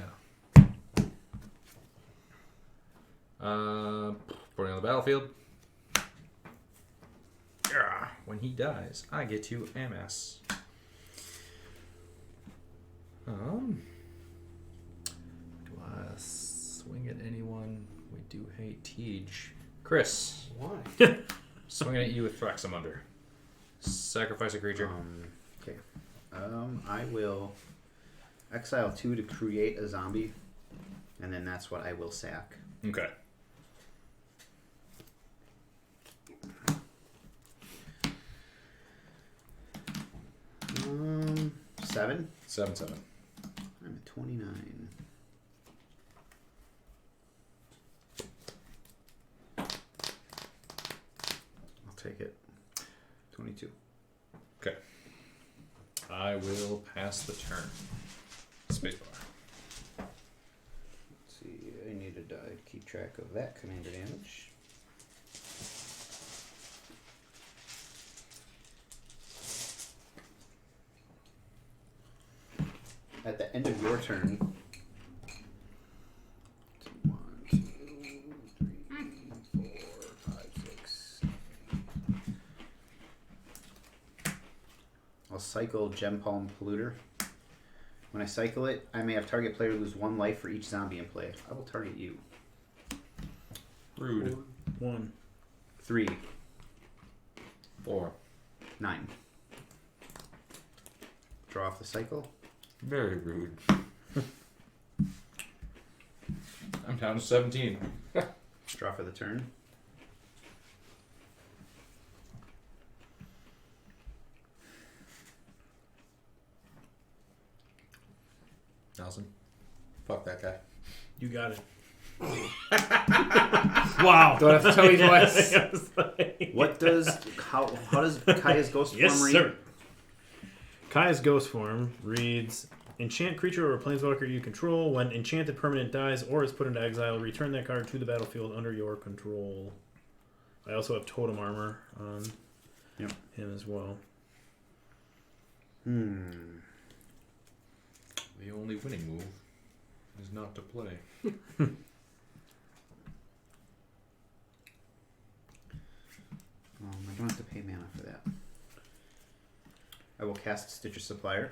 Putting on the battlefield. Yeah. When he dies, I get to MS. Do I swing at anyone? We do hate Tej. Chris, Why? swinging at you with Thraxamunder. Sacrifice a creature. Okay. I will exile 2 to create a zombie, and then that's what I will sack. Okay. Um, 7. 7/7. I'm at 29. I'll take it. 22. Okay. I will pass the turn. Spacebar. Let's see. I need to keep track of that commander damage. At the end of your turn. 1, 2, 3, 4, 5, 6. I'll cycle Gem Palm Polluter. When I cycle it, I may have target player lose 1 life for each zombie in play. I will target you. Rude. 1. 3, 4. 9. Draw off the cycle. Very rude. I'm down to 17. Draw for the turn. Nelson. Fuck that guy. You got it. Wow. Don't have to tell me twice. I was like- What does how does Kaya's ghost Yes, form read? sir. Kaya's ghost form reads: enchant creature or planeswalker you control. When enchanted permanent dies or is put into exile, return that card to the battlefield under your control. I also have totem armor on him as well. Hmm. The only winning move is not to play. I don't have to pay mana for that. I will cast Stitcher Supplier.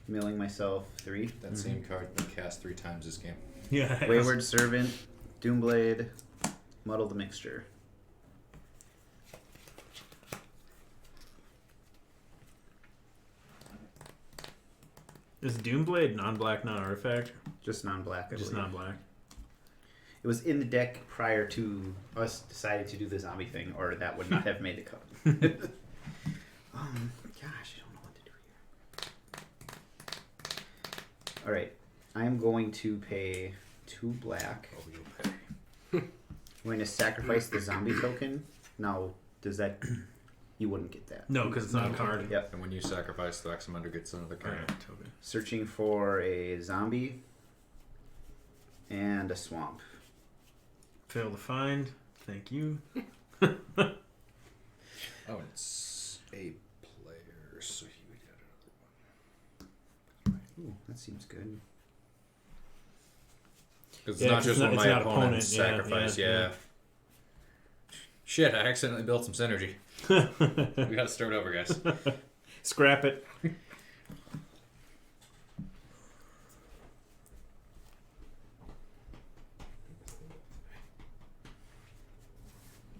Milling myself 3. That same card been cast 3 times this game. Yeah. Wayward Servant, Doomblade, Muddle the Mixture. Is Doomblade non-black, non-artifact? Just non-black. I Just believe. non-black. It was in the deck prior to us deciding to do the zombie thing, or that would not have made the cut. Gosh, I don't know what to do here. All right, I am going to pay 2 black. Oh, you'll pay. I'm going to sacrifice the zombie token. Now, does that? You wouldn't get that. No, because it's not a card. Yep. And when you sacrifice, Thraxamunder gets another card. Alright, token. Searching for a zombie and a swamp. Fail to find. Thank you. Oh, it's a player, so he would get another one. Ooh, that seems good. Because it's Yeah, not 'cause just it's when not- my it's not opponent's opponent, sacrifice. yeah. Yeah. Shit, I accidentally built some synergy. We gotta start over, guys. Scrap it.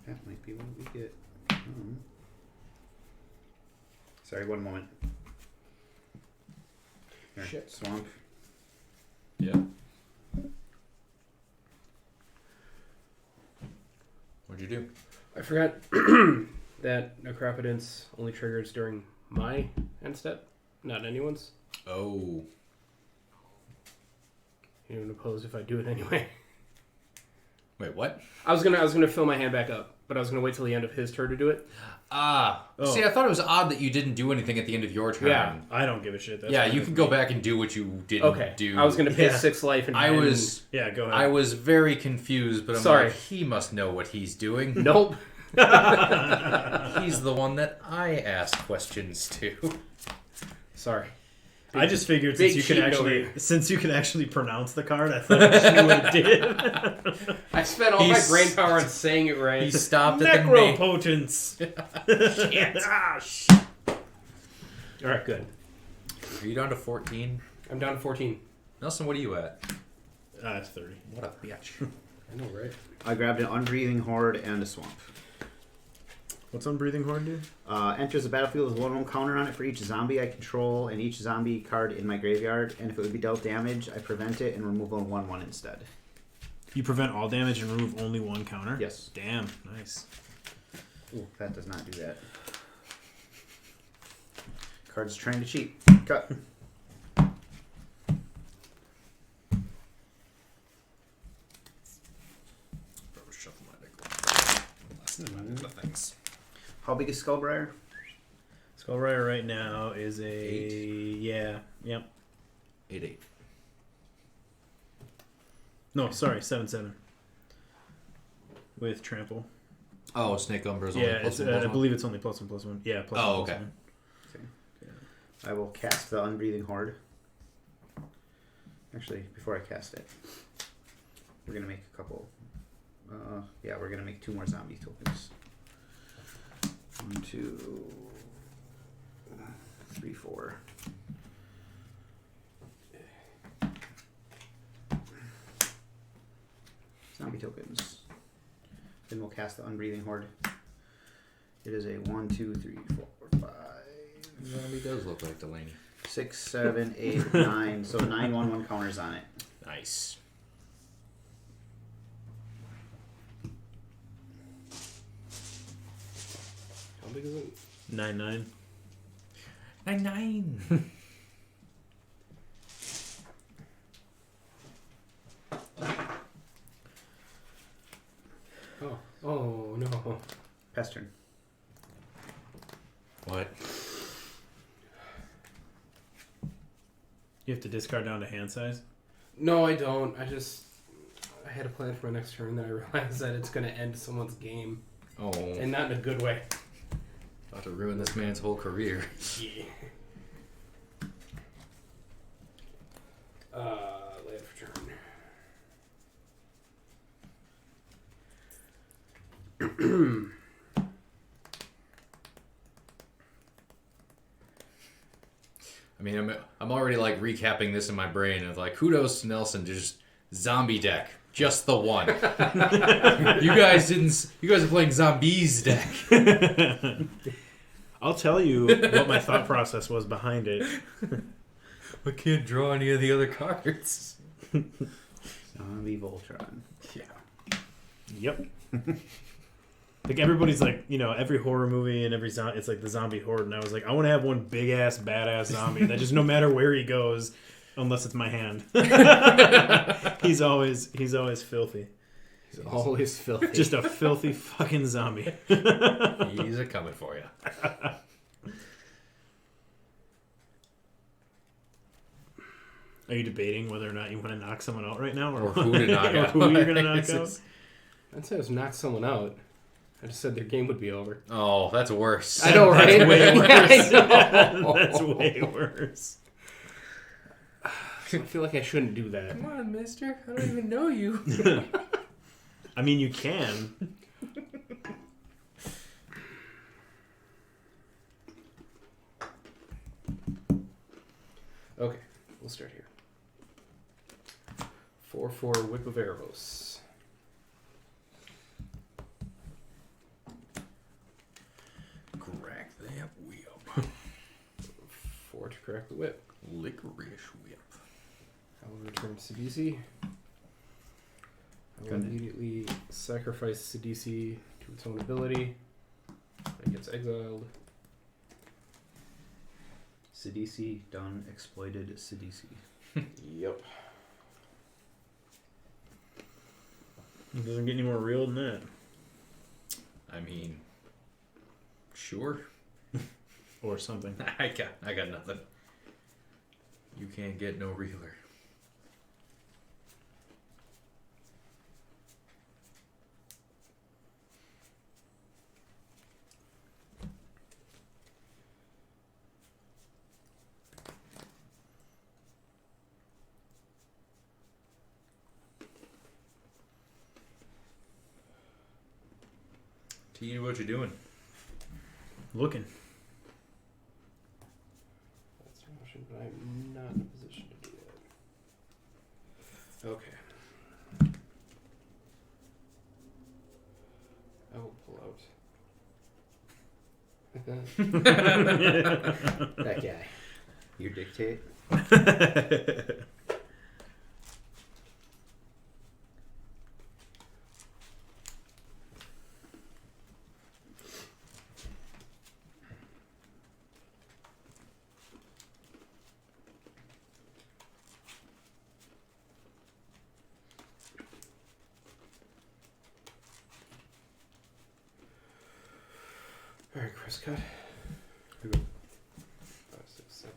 That might be what we get. Sorry, one moment. Here, Shit. Swamp. Yeah. What'd you do? I forgot that Necropotence only triggers during my end step, not anyone's. Oh. Even opposed if I do it anyway. Wait, what? I was gonna fill my hand back up, but I was gonna wait till the end of his turn to do it. Ah. Oh. See, I thought it was odd that you didn't do anything at the end of your turn. Yeah. I don't give a shit. That's Yeah, fine you with can me. go back and do what you didn't Okay. do. I was gonna pay Yeah. 6 life and I then- was Yeah, go ahead. I was very confused, but I'm Sorry. like, he must know what he's doing. Nope. He's the one that I ask questions to. Sorry. I just figured big since you cheat can actually pronounce the card, I thought that's what it did. I spent all my He's- brain power on saying it right. He stopped at the name. Necropotence. All right, good. Are you down to 14? I'm down to 14. Nelson, what are you at? It's 30. What a bitch. I know, right? I grabbed an Unbreathing Horde and a Swamp. What's Unbreathing Horn do? Enters the battlefield with 1/1 counter on it for each zombie I control and each zombie card in my graveyard. And if it would be dealt damage, I prevent it and remove a 1/1 instead. You prevent all damage and remove only one counter? Yes. Damn, nice. Ooh, that does not do that. Card's trying to cheat. Cut. Shuffle my deck. Last time I did the things. How big is Skullbriar? Skullrider right now is a... 8. Yeah, yep. 8-8. No, sorry, 7/7. With Trample. Oh, Snake Umber is only Yeah, plus it's, one, plus I one? believe it's only +1/+1. Yeah, +1/+1. Oh, okay. I will cast the Unbreathing Horde. Actually, before I cast it, we're going to make a couple. Yeah, we're going to make 2 more zombie tokens. 1, 2, 3, 4. Zombie tokens. Then we'll cast the Unbreathing Horde. It is a 1, 2, 3, 4, 5, Zombie does look like Delaney. 6, 7, 8, 9. So 9 1/1 counters on it. Nice. How big is it? 9/9. 9-9. Oh no. Pass turn. What? You have to discard down to hand size? No, I don't. I had a plan for my next turn, then I realized that it's going to end someone's game, Oh. and not in a good way. About to ruin this man's whole career. Yeah. Land for turn. I mean, I'm already like recapping this in my brain of like, kudos to Nelson, just zombie deck, just the one. You guys are playing zombies deck. I'll tell you what my thought process was behind it. I can't draw any of the other cards. Zombie Voltron. Yep. Like everybody's like, every horror movie and every it's like the zombie horde, and I was like, I want to have one big ass badass zombie that just no matter where he goes, unless it's my hand, he's always filthy. He's always filthy. Just a filthy fucking zombie. He's a coming for you. Are you debating whether or not you want to knock someone out right now, Or who to knock or out. who you're gonna knock It's- out? I'd say I was knock someone out. I just said their game would be over. Oh, that's worse. I know, right? That's way worse. I know. That's way worse. I feel like I shouldn't do that. Come on, mister. I don't even know you. I mean, you can. Okay, we'll start here. 4/4 Whip of Erebos. Crack that whip. 4 to crack the whip. Licorice whip. I will return Sidisi. I will Good. immediately sacrifice Sidisi to its own ability. It gets exiled. Sidisi done exploited Sidisi. Yep. It doesn't get any more real than that. I mean, sure. Or something. I got nothing. You can't get no realer. T, what you doing? Looking. That's an option, but I'm not in a position to do that. Okay. I will pull out. That guy. You dictate. Alright, Chris, cut. Here we go. 5, 6, 7.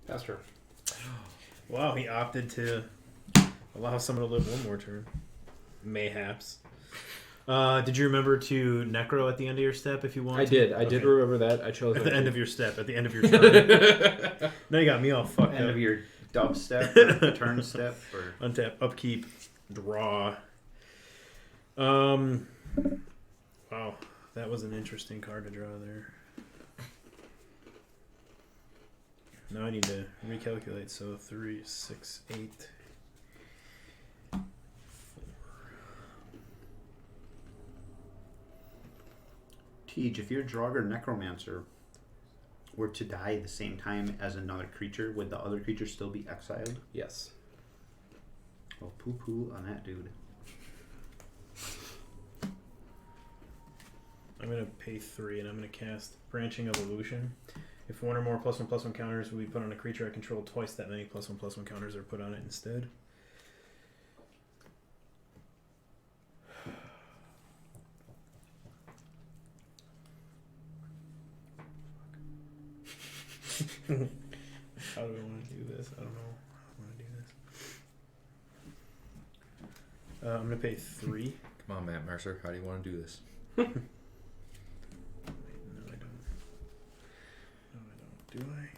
Pass turn. Wow, he opted to allow someone to live one more turn. Mayhaps. Did you remember to necro at the end of your step if you wanted I to? did. I Okay. did remember that. I chose At not the end to. of your step, at the end of your turn. Now you got me all fucked End up. of your dub step or turn step or Untap, upkeep, draw. Wow, that was an interesting card to draw there. Now I need to recalculate. So 3, 6, 8. Tej, if your Draugr Necromancer were to die at the same time as another creature, would the other creature still be exiled? Yes. Well, poo-poo on that dude. I'm going to pay 3 and I'm going to cast Branching Evolution. If one or more +1/+1 counters will be put on a creature I control, twice that many +1/+1 counters are put on it instead. How do I want to do this? I don't know how I want to do this. I'm going to pay 3. Come on, Matt Mercer. How do you want to do this? Wait, no, I don't. No, I don't. Do I?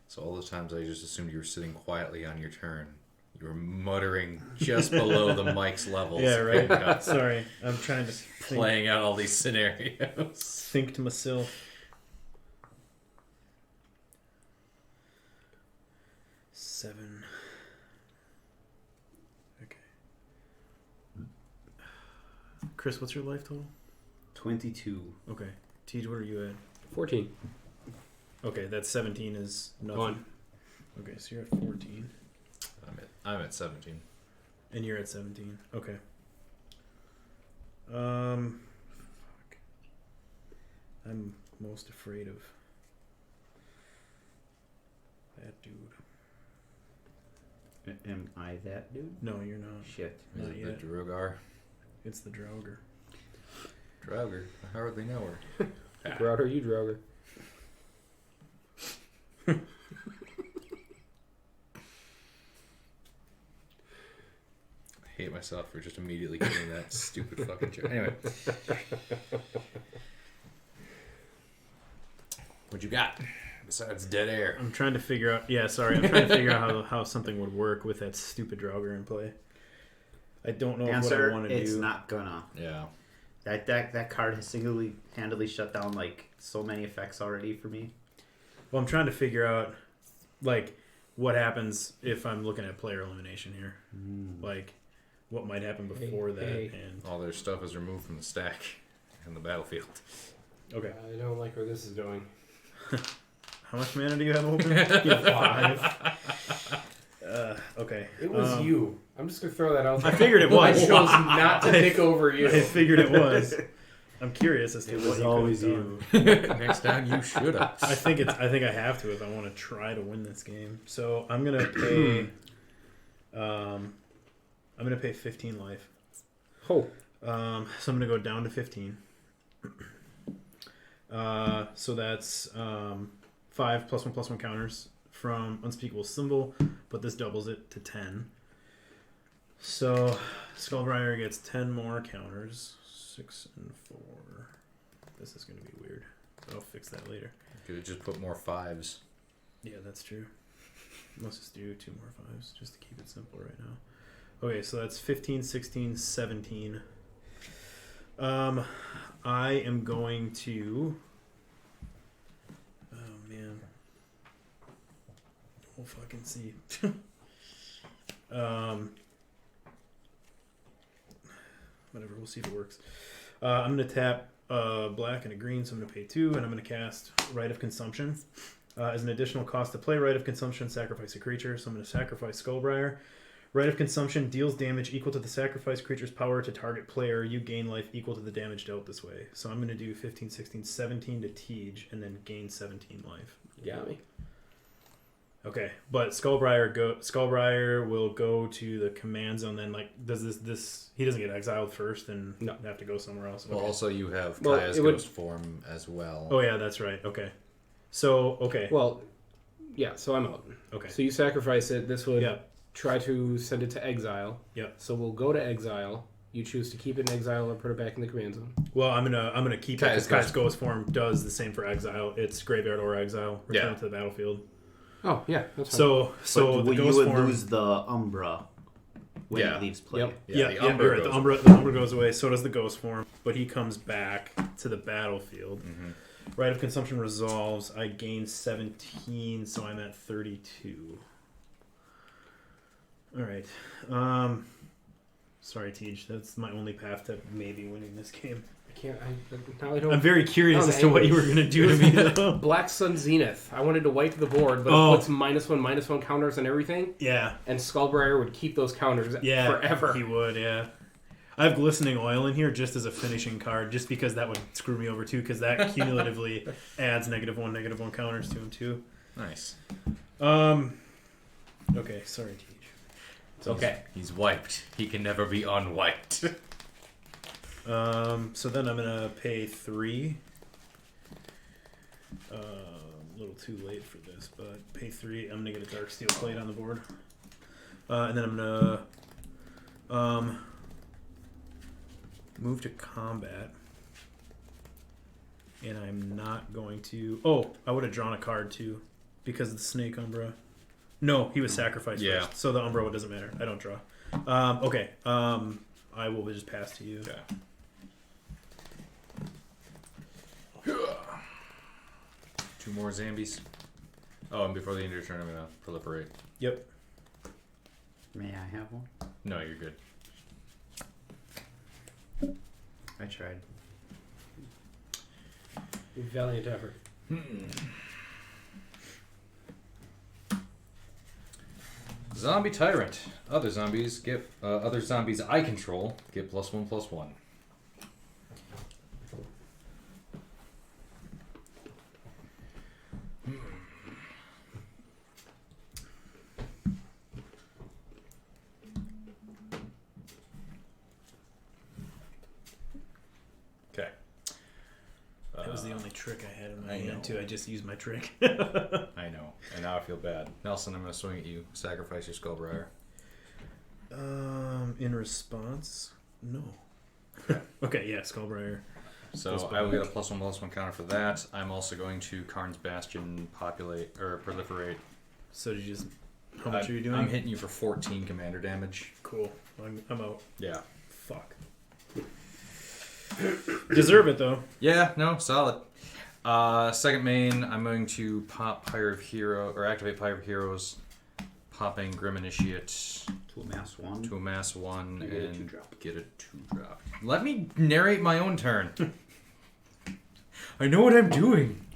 So all those times I just assumed you were sitting quietly on your turn. You were muttering just below the mic's levels. Yeah, right. Got Sorry, I'm trying to playing out all these scenarios. think to myself. Seven. Okay. Chris, what's your life total? 22. Okay. Tej, what are you at? 14. Okay, that's 17 is nothing. Gone. Okay, so you're at 14. I'm at 17. And you're at 17. Okay. Fuck. I'm most afraid of that dude. Am I that dude? No, you're not. Shit. Is Not it yet. the Drogar? It's the Draugr. Drogar. I hardly know her. Grouter, you Droger. I hate myself for just immediately getting that stupid fucking joke. Anyway. What you got besides dead air? I'm trying to figure out. Yeah, sorry. I'm trying to figure out how something would work with that stupid Draugr in play. I don't know what I Answer, want to it's do. not gonna. Yeah. That card has single-handedly shut down like so many effects already for me. Well, I'm trying to figure out like what happens if I'm looking at player elimination here. Like what might happen before that. And All their stuff is removed from the stack in the battlefield. okay, I don't like where this is going. how much mana do you have open? You have 5. Okay. It was you. I'm just gonna throw that out there. I figured it I was. chose not to pick over you. I figured it was. I'm curious as to It what was you always could've done. Next time you should have. I think I have to if I want to try to win this game. So I'm gonna pay. I'm gonna pay 15 life. Oh, So I'm gonna go down to 15. So that's 5 +1/+1 counters from Unspeakable Symbol, but this doubles it to 10. So Skullbriar gets 10 more counters. 6 and 4. This is gonna be weird. But I'll fix that later. Could have just put more 5s. Yeah, that's true. Let's just do 2 more 5s just to keep it simple right now. Okay, so that's 15, 16, 17. I am going to... Oh, man. We'll fucking see. Whatever, we'll see if it works. I'm going to tap black and a green, so I'm going to pay 2, and I'm going to cast Rite of Consumption. As an additional cost to play Rite of Consumption, sacrifice a creature. So I'm going to sacrifice Skullbriar. Rite of Consumption deals damage equal to the sacrificed creature's power to target player. You gain life equal to the damage dealt this way. So I'm going to do 15, 16, 17 to Tej, and then gain 17 life. you got me. Okay, but Skullbriar will go to the command zone. Then, like, does this? He doesn't get exiled first, and No. have to go somewhere else. Well, Okay. also you have Well, Kaya's it would- ghost form as well. Oh yeah, that's right. Okay, so okay, Well, yeah. So I'm out. okay, So you sacrifice it. This would yeah, try to send it to exile. yeah. So we'll go to exile. You choose to keep it in exile or put it back in the command zone. Well, I'm gonna keep it Kaya's because Kaya's Ghost form does the same for exile. It's graveyard or exile. Return Yeah. it to the battlefield. Oh yeah, that's fine. So But the you Ghost would form. lose the Umbra when Yeah. it leaves play. Yep. Yeah, the yeah, Umbra you're right. goes The Umbra goes away. So does the Ghost form, but he comes back to the battlefield. Mm-hmm. Rite of Consumption resolves. I gain 17, so I'm at 32. All right. Sorry, Tej. That's my only path to maybe winning this game. I can't. Now I don't. I'm very curious Oh, as to what you were angry. going to do to me, though. Black Sun Zenith. I wanted to wipe the board, but Oh. it puts -1/-1 counters on everything, Yeah. and Skullbriar would keep those counters Yeah. forever. He would, yeah. I have Glistening Oil in here just as a finishing card, just because that would screw me over, too, because that cumulatively adds -1/-1 counters to him, too. Nice. Okay, sorry, Tej. It's okay. He's wiped. He can never be unwiped. So then I'm gonna pay 3. A little too late for this, but pay 3. I'm gonna get a Dark Steel Plate on the board, and then I'm gonna move to combat, and I'm not going to. Oh, I would have drawn a card too, because of the Snake Umbra. No, he was sacrificed Yeah. first, so the Umbra doesn't matter. I don't draw. Okay. I will just pass to you. Okay. 2 more zombies. Oh, and before the end of your turn, I'm gonna proliferate. Yep. May I have one? No, you're good. I tried. Valiant effort. Zombie Tyrant. Other zombies I control get +1/+1. Okay. That was the only trick I had in my I know. hand, too. I just used my trick. I know, and now I feel bad. Nelson, I'm going to swing at you. Sacrifice your Skullbriar. In response? No. Okay, yeah, Skullbriar. So Plus I will get a +1/+1 counter for that. I'm also going to Karn's Bastion proliferate. So did you just... How much are you doing? I'm hitting you for 14 commander damage. Cool. I'm out. Yeah. Fuck. Deserve it, though. Yeah, no, solid. Second main, I'm going to pop activate Pyre of Heroes, popping Grim Initiate To amass 1. to amass 1 You get a and 2-drop. get a 2-drop. Let me narrate my own turn. I know what I'm doing.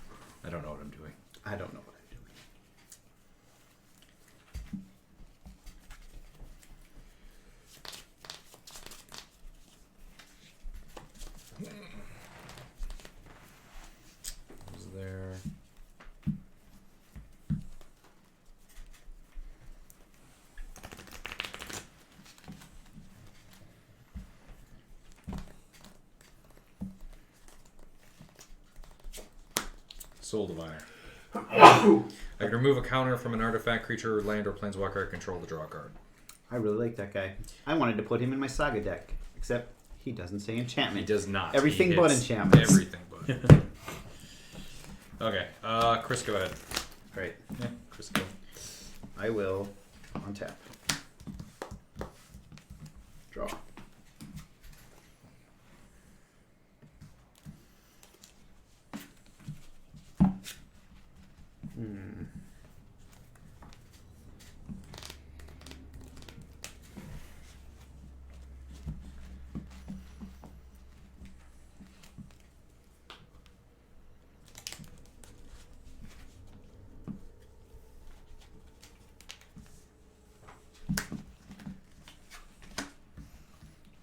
I don't know what I'm doing. I don't know what I'm doing. Is there... Soul Diviner. I can remove a counter from an artifact, creature, land, or planeswalker I control to draw a card. I really like that guy. I wanted to put him in my Saga deck, except he doesn't say He enchantment. does not. Everything He but hits enchantments. Everything but. Okay, Chris, go ahead. Right. Yeah, Chris, go. I will untap. Draw.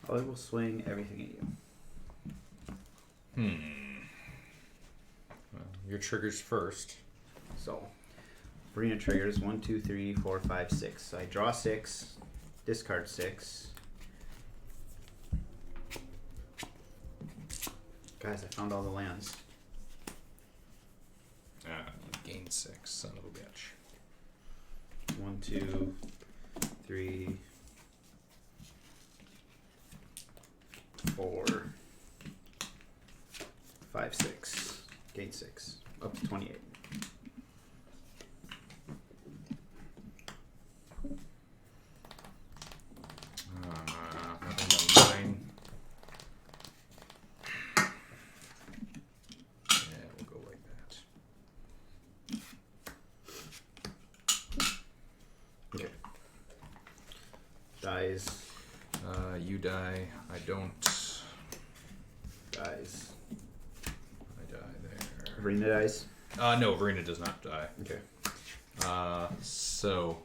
I will swing everything at you. Well, your triggers first. So, Arena triggers 1, 2, 3, 4, 5, 6. So I draw 6, discard 6. Guys, I found all the lands. Gain 6, son of a bitch. 1, 2, 3, 4, 5, 6. Gain 6. Up to 28. Nothing but 9. Yeah, we'll go like that. Okay. Dies. You die. I don't. Dies. I die there. Arena dies. No, Verena does not die. Okay. So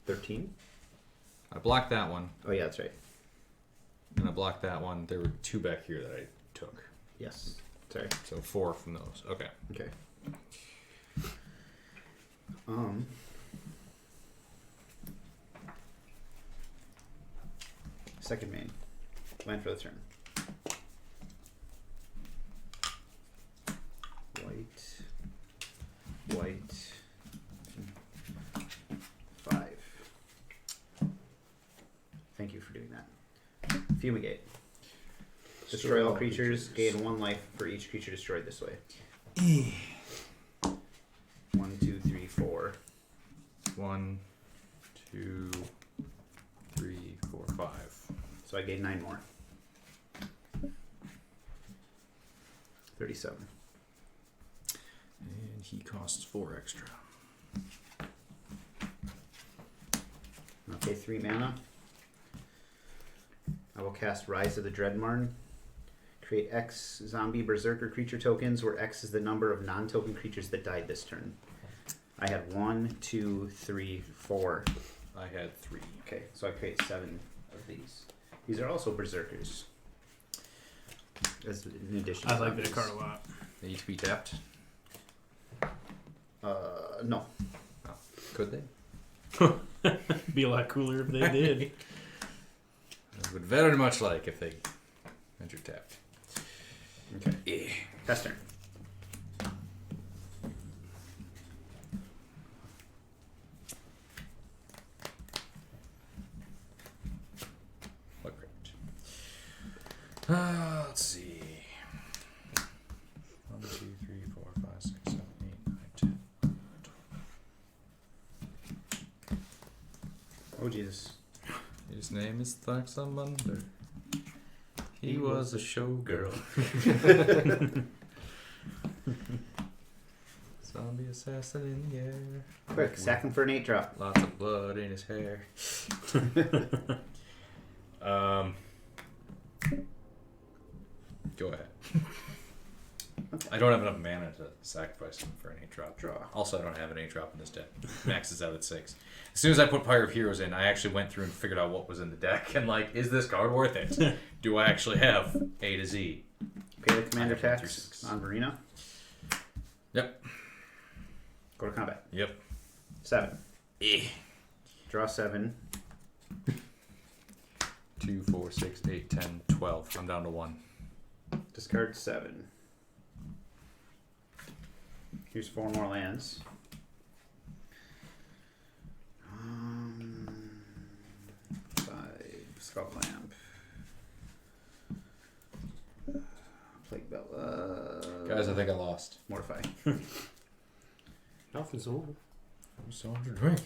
13? I blocked that one, Oh, yeah, that's right. and I blocked that one. There were 2 back here that I took. Yes. Sorry. So 4 from those. Okay. Okay. Second main. Land for the turn. White. 5. Thank you for doing that. Fumigate. Destroy all creatures. Gain 1 life for each creature destroyed this way. 1, 2, 3, 4. 1, 2, 3, 4, 5. So I gain 9 more. 37. And he costs 4 extra. Okay, 3 mana. I will cast Rise of the Dreadmarn. Create X zombie berserker creature tokens, where X is the number of non-token creatures that died this turn. I had 1, 2, 3, 4. I had 3. Okay, so I create 7 of these. These are also berserkers. As in addition. I to like that zombies. card a lot. They need to be tapped. No. Could they? Be a lot cooler if they did. I would very much like if they entered tapped. Okay. Test turn. What great. Let's see. 1, 2, 3, 4, 5, 6, 7, 8, 9, 10. Oh, Jesus. His name is Thaxamunder. He was a showgirl. Zombie assassin in the air. Quick, sack him for an 8-drop. Lots of blood in his hair. Go ahead. I don't have enough mana to sacrifice him for an 8-drop. Draw. Also, I don't have an 8-drop in this deck. Max is out at 6. As soon as I put Pyre of Heroes in, I actually went through and figured out what was in the deck. And, like, is this card worth it? Do I actually have A to Z? Pay the commander I have 1 through tax 6. on Verena. Yep. Go to combat. Yep. 7. Eh. Draw 7. 2, 4, 6, 8, 10, 12. I'm down to 1. Discard 7. Here's 4 more lands. 5 Skull Lamp. Plague Bell. Guys, I think I lost. Mortify. Nothing's over. I'm so under drink.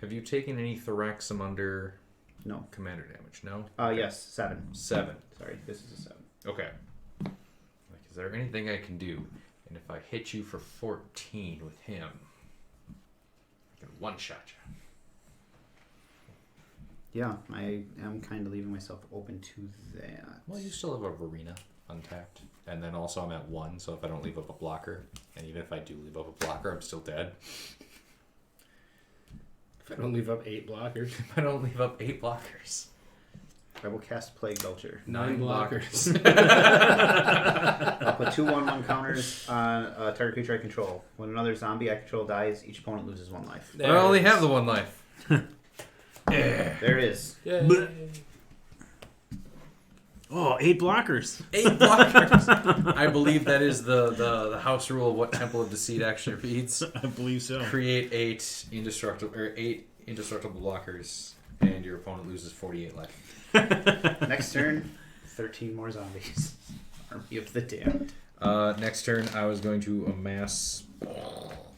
Have you taken any Thoraxum under No. commander damage? No? Yes, 7. 7. Sorry, this is a 7. Okay. Like, is there anything I can do? And if I hit you for 14 with him, I can one-shot you. Yeah, I am kind of leaving myself open to that. Well, you still have a Verena untapped. And then also I'm at 1, so if I don't leave up a blocker, and even if I do leave up a blocker, I'm still dead. If I don't leave up 8 blockers. If I don't leave up 8 blockers. I will cast Plague Belcher. 9 blockers. I'll put 2 1/1 counters on a target creature I control. When another zombie I control dies, each opponent loses 1 life. But I only have the 1 life. Yeah. There it is. Yay. Oh, 8 blockers. 8 blockers. I believe that is the house rule of what Temple of Deceit actually reads. I believe so. Create 8 indestructible blockers, and your opponent loses 48 life. Next turn, 13 more zombies. Army of the Damned. Next turn, I was going to amass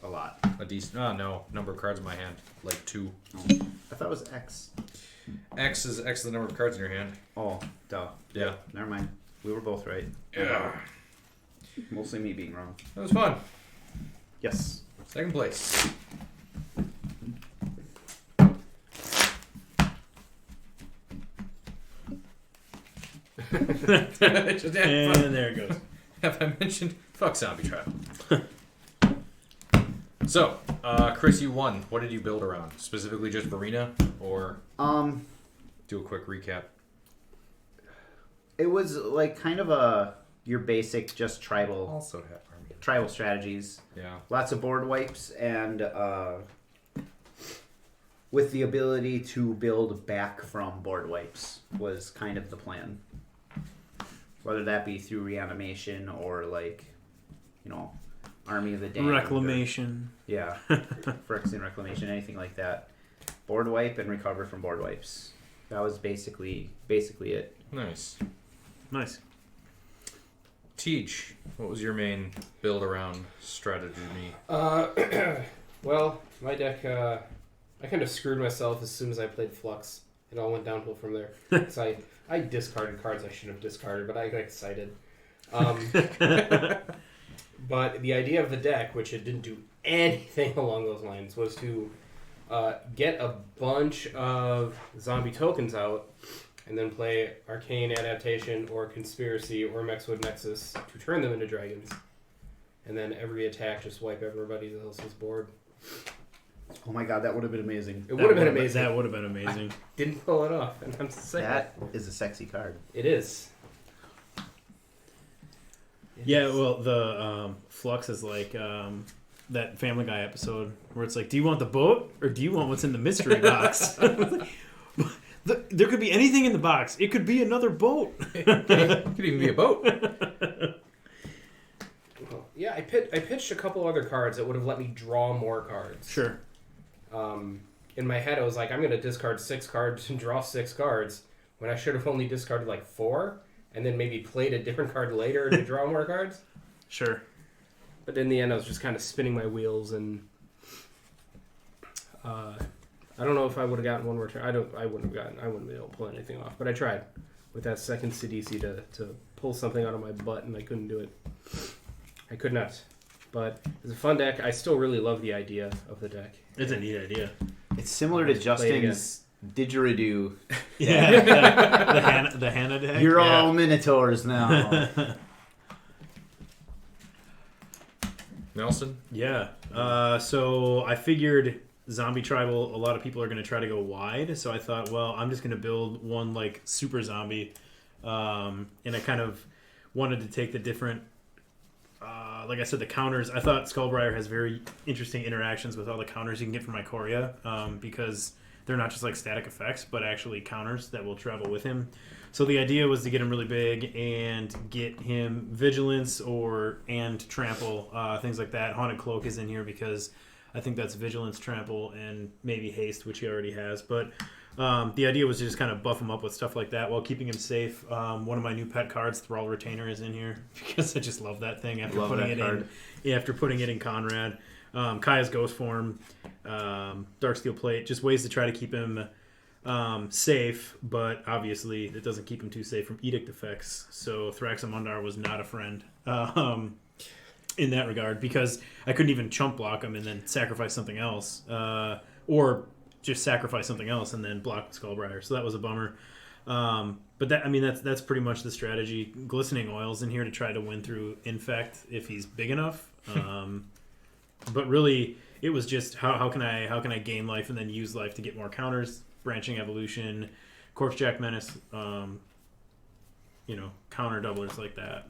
A lot. a decent. Oh no, number of cards in my hand, like 2. I thought it was X. X is the number of cards in your hand. Oh, duh. Yeah. Never mind. We were both right. Yeah. Mostly me being wrong. That was fun. Yes. Second place. Just, yeah, And there it goes. have I mentioned? Fuck Zombie Trial. So, Chris, you won. What did you build around? Specifically just Verena? Or do a quick recap? It was like kind of your basic just tribal Also have Army. tribal strategies. Yeah. Lots of board wipes and with the ability to build back from board wipes was kind of the plan. Whether that be through reanimation or like, Army of the Damned. Reclamation. Yeah. Phyrexian Reclamation, anything like that. Board wipe and recover from board wipes. That was basically it. Nice. Nice. Teach, what was your main build around strategy? Well, my deck, I kind of screwed myself as soon as I played Flux. It all went downhill from there. So I discarded cards I shouldn't have discarded, but I got excited. But the idea of the deck, which it didn't do anything along those lines, was to get a bunch of zombie tokens out, and then play Arcane Adaptation or Conspiracy or Mexwood Nexus to turn them into dragons. And then every attack just wipe everybody else's board. Oh my god, that would have been amazing. It would have been amazing. That would have been amazing. Didn't pull it off, and I'm sick. That is a sexy card. It is. Yeah, well, the Flux is like that Family Guy episode where it's like, do you want the boat or do you want what's in the mystery box? There could be anything in the box. It could be another boat. It could even be a boat. Well, yeah, I pitched a couple other cards that would have let me draw more cards. Sure. In my head, I was like, I'm going to discard 6 cards and draw 6 cards, when I should have only discarded like 4, and then maybe played a different card later to draw more cards. Sure. But in the end, I was just kind of spinning my wheels, and I don't know if I would have gotten one more turn. I wouldn't be able to pull anything off. But I tried with that second CDC to pull something out of my butt, and I couldn't do it. I could not. But it's a fun deck. I still really love the idea of the deck. It's a neat idea. It's similar to Justin's didgeridoo. Yeah, the Hannah deck. You're all Minotaurs now. Nelson? Yeah. So I figured Zombie Tribal, a lot of people are going to try to go wide. So I thought, well, I'm just going to build one like super zombie. And I kind of wanted to take the different, like I said, the counters. I thought Skullbriar has very interesting interactions with all the counters you can get from Ikoria, because they're not just like static effects, but actually counters that will travel with him. So the idea was to get him really big and get him Vigilance and Trample, things like that. Haunted Cloak is in here because I think that's Vigilance, Trample, and maybe Haste, which he already has. But the idea was to just kind of buff him up with stuff like that while keeping him safe. One of my new pet cards, Thrall Retainer, is in here because I just love that thing after putting it in Conrad. Kaya's Ghost Form, Darksteel Plate, just ways to try to keep him safe, but obviously it doesn't keep him too safe from edict effects. So Thraxamundar was not a friend in that regard, because I couldn't even chump block him and then sacrifice something else, or just sacrifice something else and then block Skullbriar. So that was a bummer. But that's pretty much the strategy. Glistening Oil's in here to try to win through Infect if he's big enough. But really, it was just how can I gain life and then use life to get more counters. Branching Evolution, Corpsejack Menace, counter doublers like that.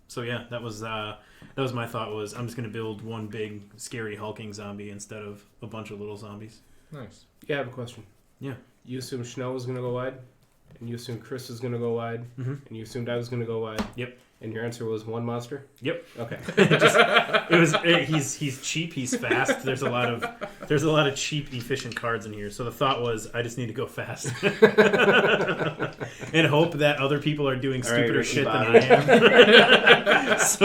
So yeah, that was my thought. Was I'm just going to build one big scary hulking zombie instead of a bunch of little zombies. Nice. Yeah, I have a question. Yeah. You assumed Schnell was going to go wide, and you assumed Chris was going to go wide, and you assumed I was going to go wide. Yep. And your answer was one monster? Yep. Okay. He's cheap, he's fast. There's a lot of cheap, efficient cards in here. So the thought was I just need to go fast. And hope that other people are doing stupider shit than I am.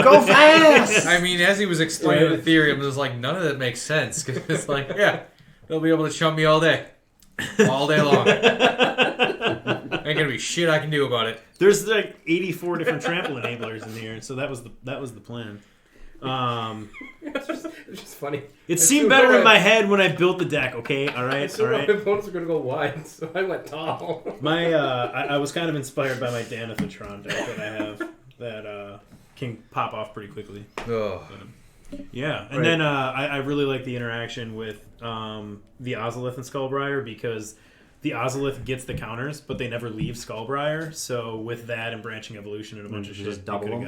Go fast! I mean, as he was explaining the theory, I was like, none of that makes sense. Because it's like, yeah, they'll be able to chump me all day. All day long. Ain't gonna be shit I can do about it. There's like 84 different trample enablers in here, so that was the plan. It's just funny. It seemed better in my head when I built the deck. Okay, all right. My opponents are going to go wide, so I went tall. I was kind of inspired by my Danithatron deck that I have that can pop off pretty quickly. Oh. Yeah, and then I really like the interaction with the Ozolith and Skullbriar, because the Ozolith gets the counters, but they never leave Skullbriar. So with that and Branching Evolution and a bunch of shit, double could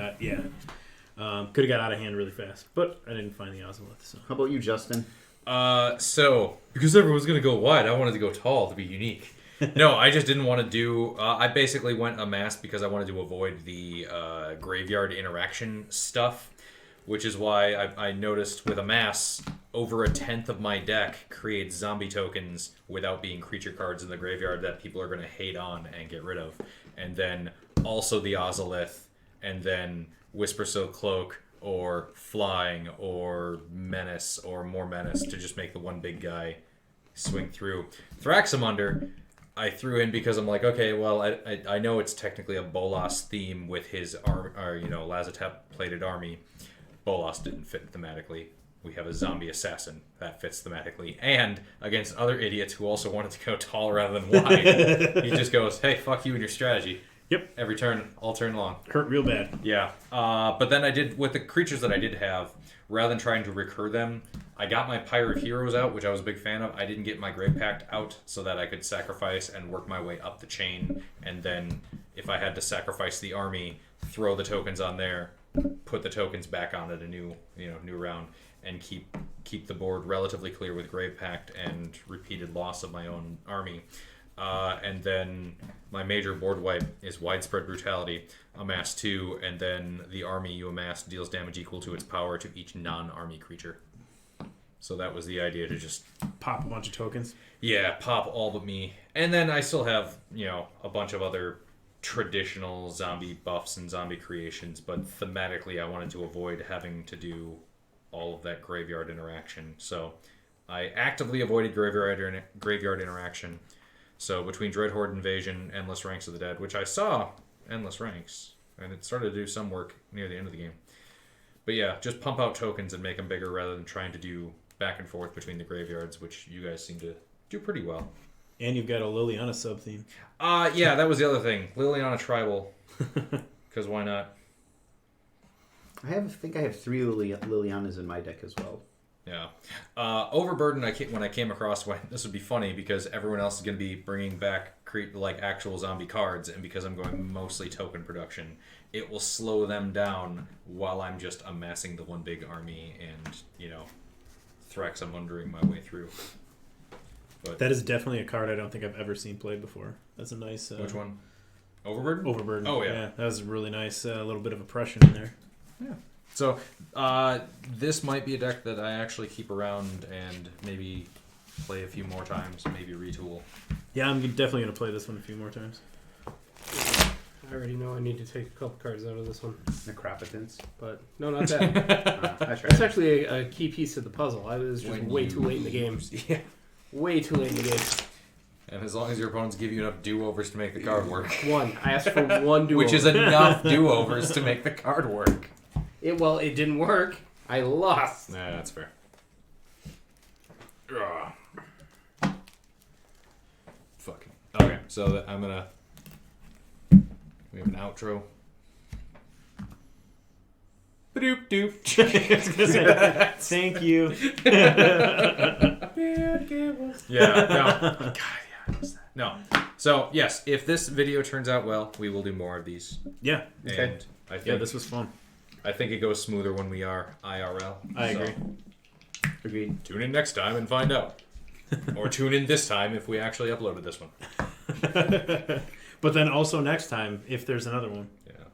have got out of hand really fast. But I didn't find the Ozolith. So. How about you, Justin? So because everyone's gonna go wide, I wanted to go tall to be unique. No, I just didn't want to do. I basically went amass because I wanted to avoid the graveyard interaction stuff. Which is why I noticed with Amass, over 1/10 of my deck creates zombie tokens without being creature cards in the graveyard that people are going to hate on and get rid of. And then also the Ozolith, and then Whispersilk Cloak, or Flying, or Menace, or more Menace to just make the one big guy swing through. Thraxamundar, I threw in because I'm like, okay, well, I know it's technically a Bolas theme with his Lazotep plated army. Bolas didn't fit thematically. we have a zombie assassin that fits thematically, and against other idiots who also wanted to go tall rather than wide, he just goes, "Hey, fuck you and your strategy." Yep. Every turn, all turn long. Hurt real bad. Yeah. But then I did, with the creatures that I did have, rather than trying to recur them, I got my Pyre of Heroes out, which I was a big fan of. I didn't get my Grave Pact out so that I could sacrifice and work my way up the chain, and then if I had to sacrifice the army, throw the tokens on there, put the tokens back on at a new round, and keep the board relatively clear with Grave Pact and repeated loss of my own army. And then my major board wipe is Widespread Brutality, amass 2, and then the army you amass deals damage equal to its power to each non-army creature. So that was the idea, to just Pop a bunch of tokens. yeah, pop all but me. And then I still have, a bunch of other traditional zombie buffs and zombie creations, but thematically I wanted to avoid having to do all of that graveyard interaction. So I actively avoided graveyard interaction. So between Dreadhorde Invasion, Endless Ranks of the Dead, which I saw Endless Ranks, and it started to do some work near the end of the game. But yeah, just pump out tokens and make them bigger rather than trying to do back and forth between the graveyards, which you guys seem to do pretty well. And you've got a Liliana sub-theme. Yeah, that was the other thing. Liliana Tribal. Because why not? I think I have 3 Lilianas in my deck as well. Yeah. Overburden, when I came across, this would be funny because everyone else is going to be bringing back actual zombie cards, and because I'm going mostly token production, it will slow them down while I'm just amassing the one big army and, Thraxamundering my way through. But That is definitely a card I don't think I've ever seen played before. That's a nice... which one? Overburden? Overburden. Oh, yeah. That was a really nice little bit of oppression in there. Yeah. So, this might be a deck that I actually keep around and maybe play a few more times, maybe retool. Yeah, I'm definitely going to play this one a few more times. I already know I need to take a couple cards out of this one. Necropotence. But no, not that. That's That's right. actually a key piece of the puzzle. I was just way too late in the game. Yeah. Way too late in the game. And as long as your opponents give you enough do-overs to make the card work. One. I asked for one do-over. Which is enough do-overs to make the card work. It didn't work. I lost. Nah, that's fair. Fucking. Okay, so I'm gonna... We have an outro. Ba-doop doop. Thank you. Yeah, no. God, yeah, I missed that. No. So, yes, if this video turns out well, we will do more of these. Yeah. Okay. And I think, Yeah, this was fun. I think it goes smoother when we are IRL. I So, agree. Agreed. tune in next time and find out. Or tune in this time if we actually uploaded this one. But then also next time, if there's another one. Yeah.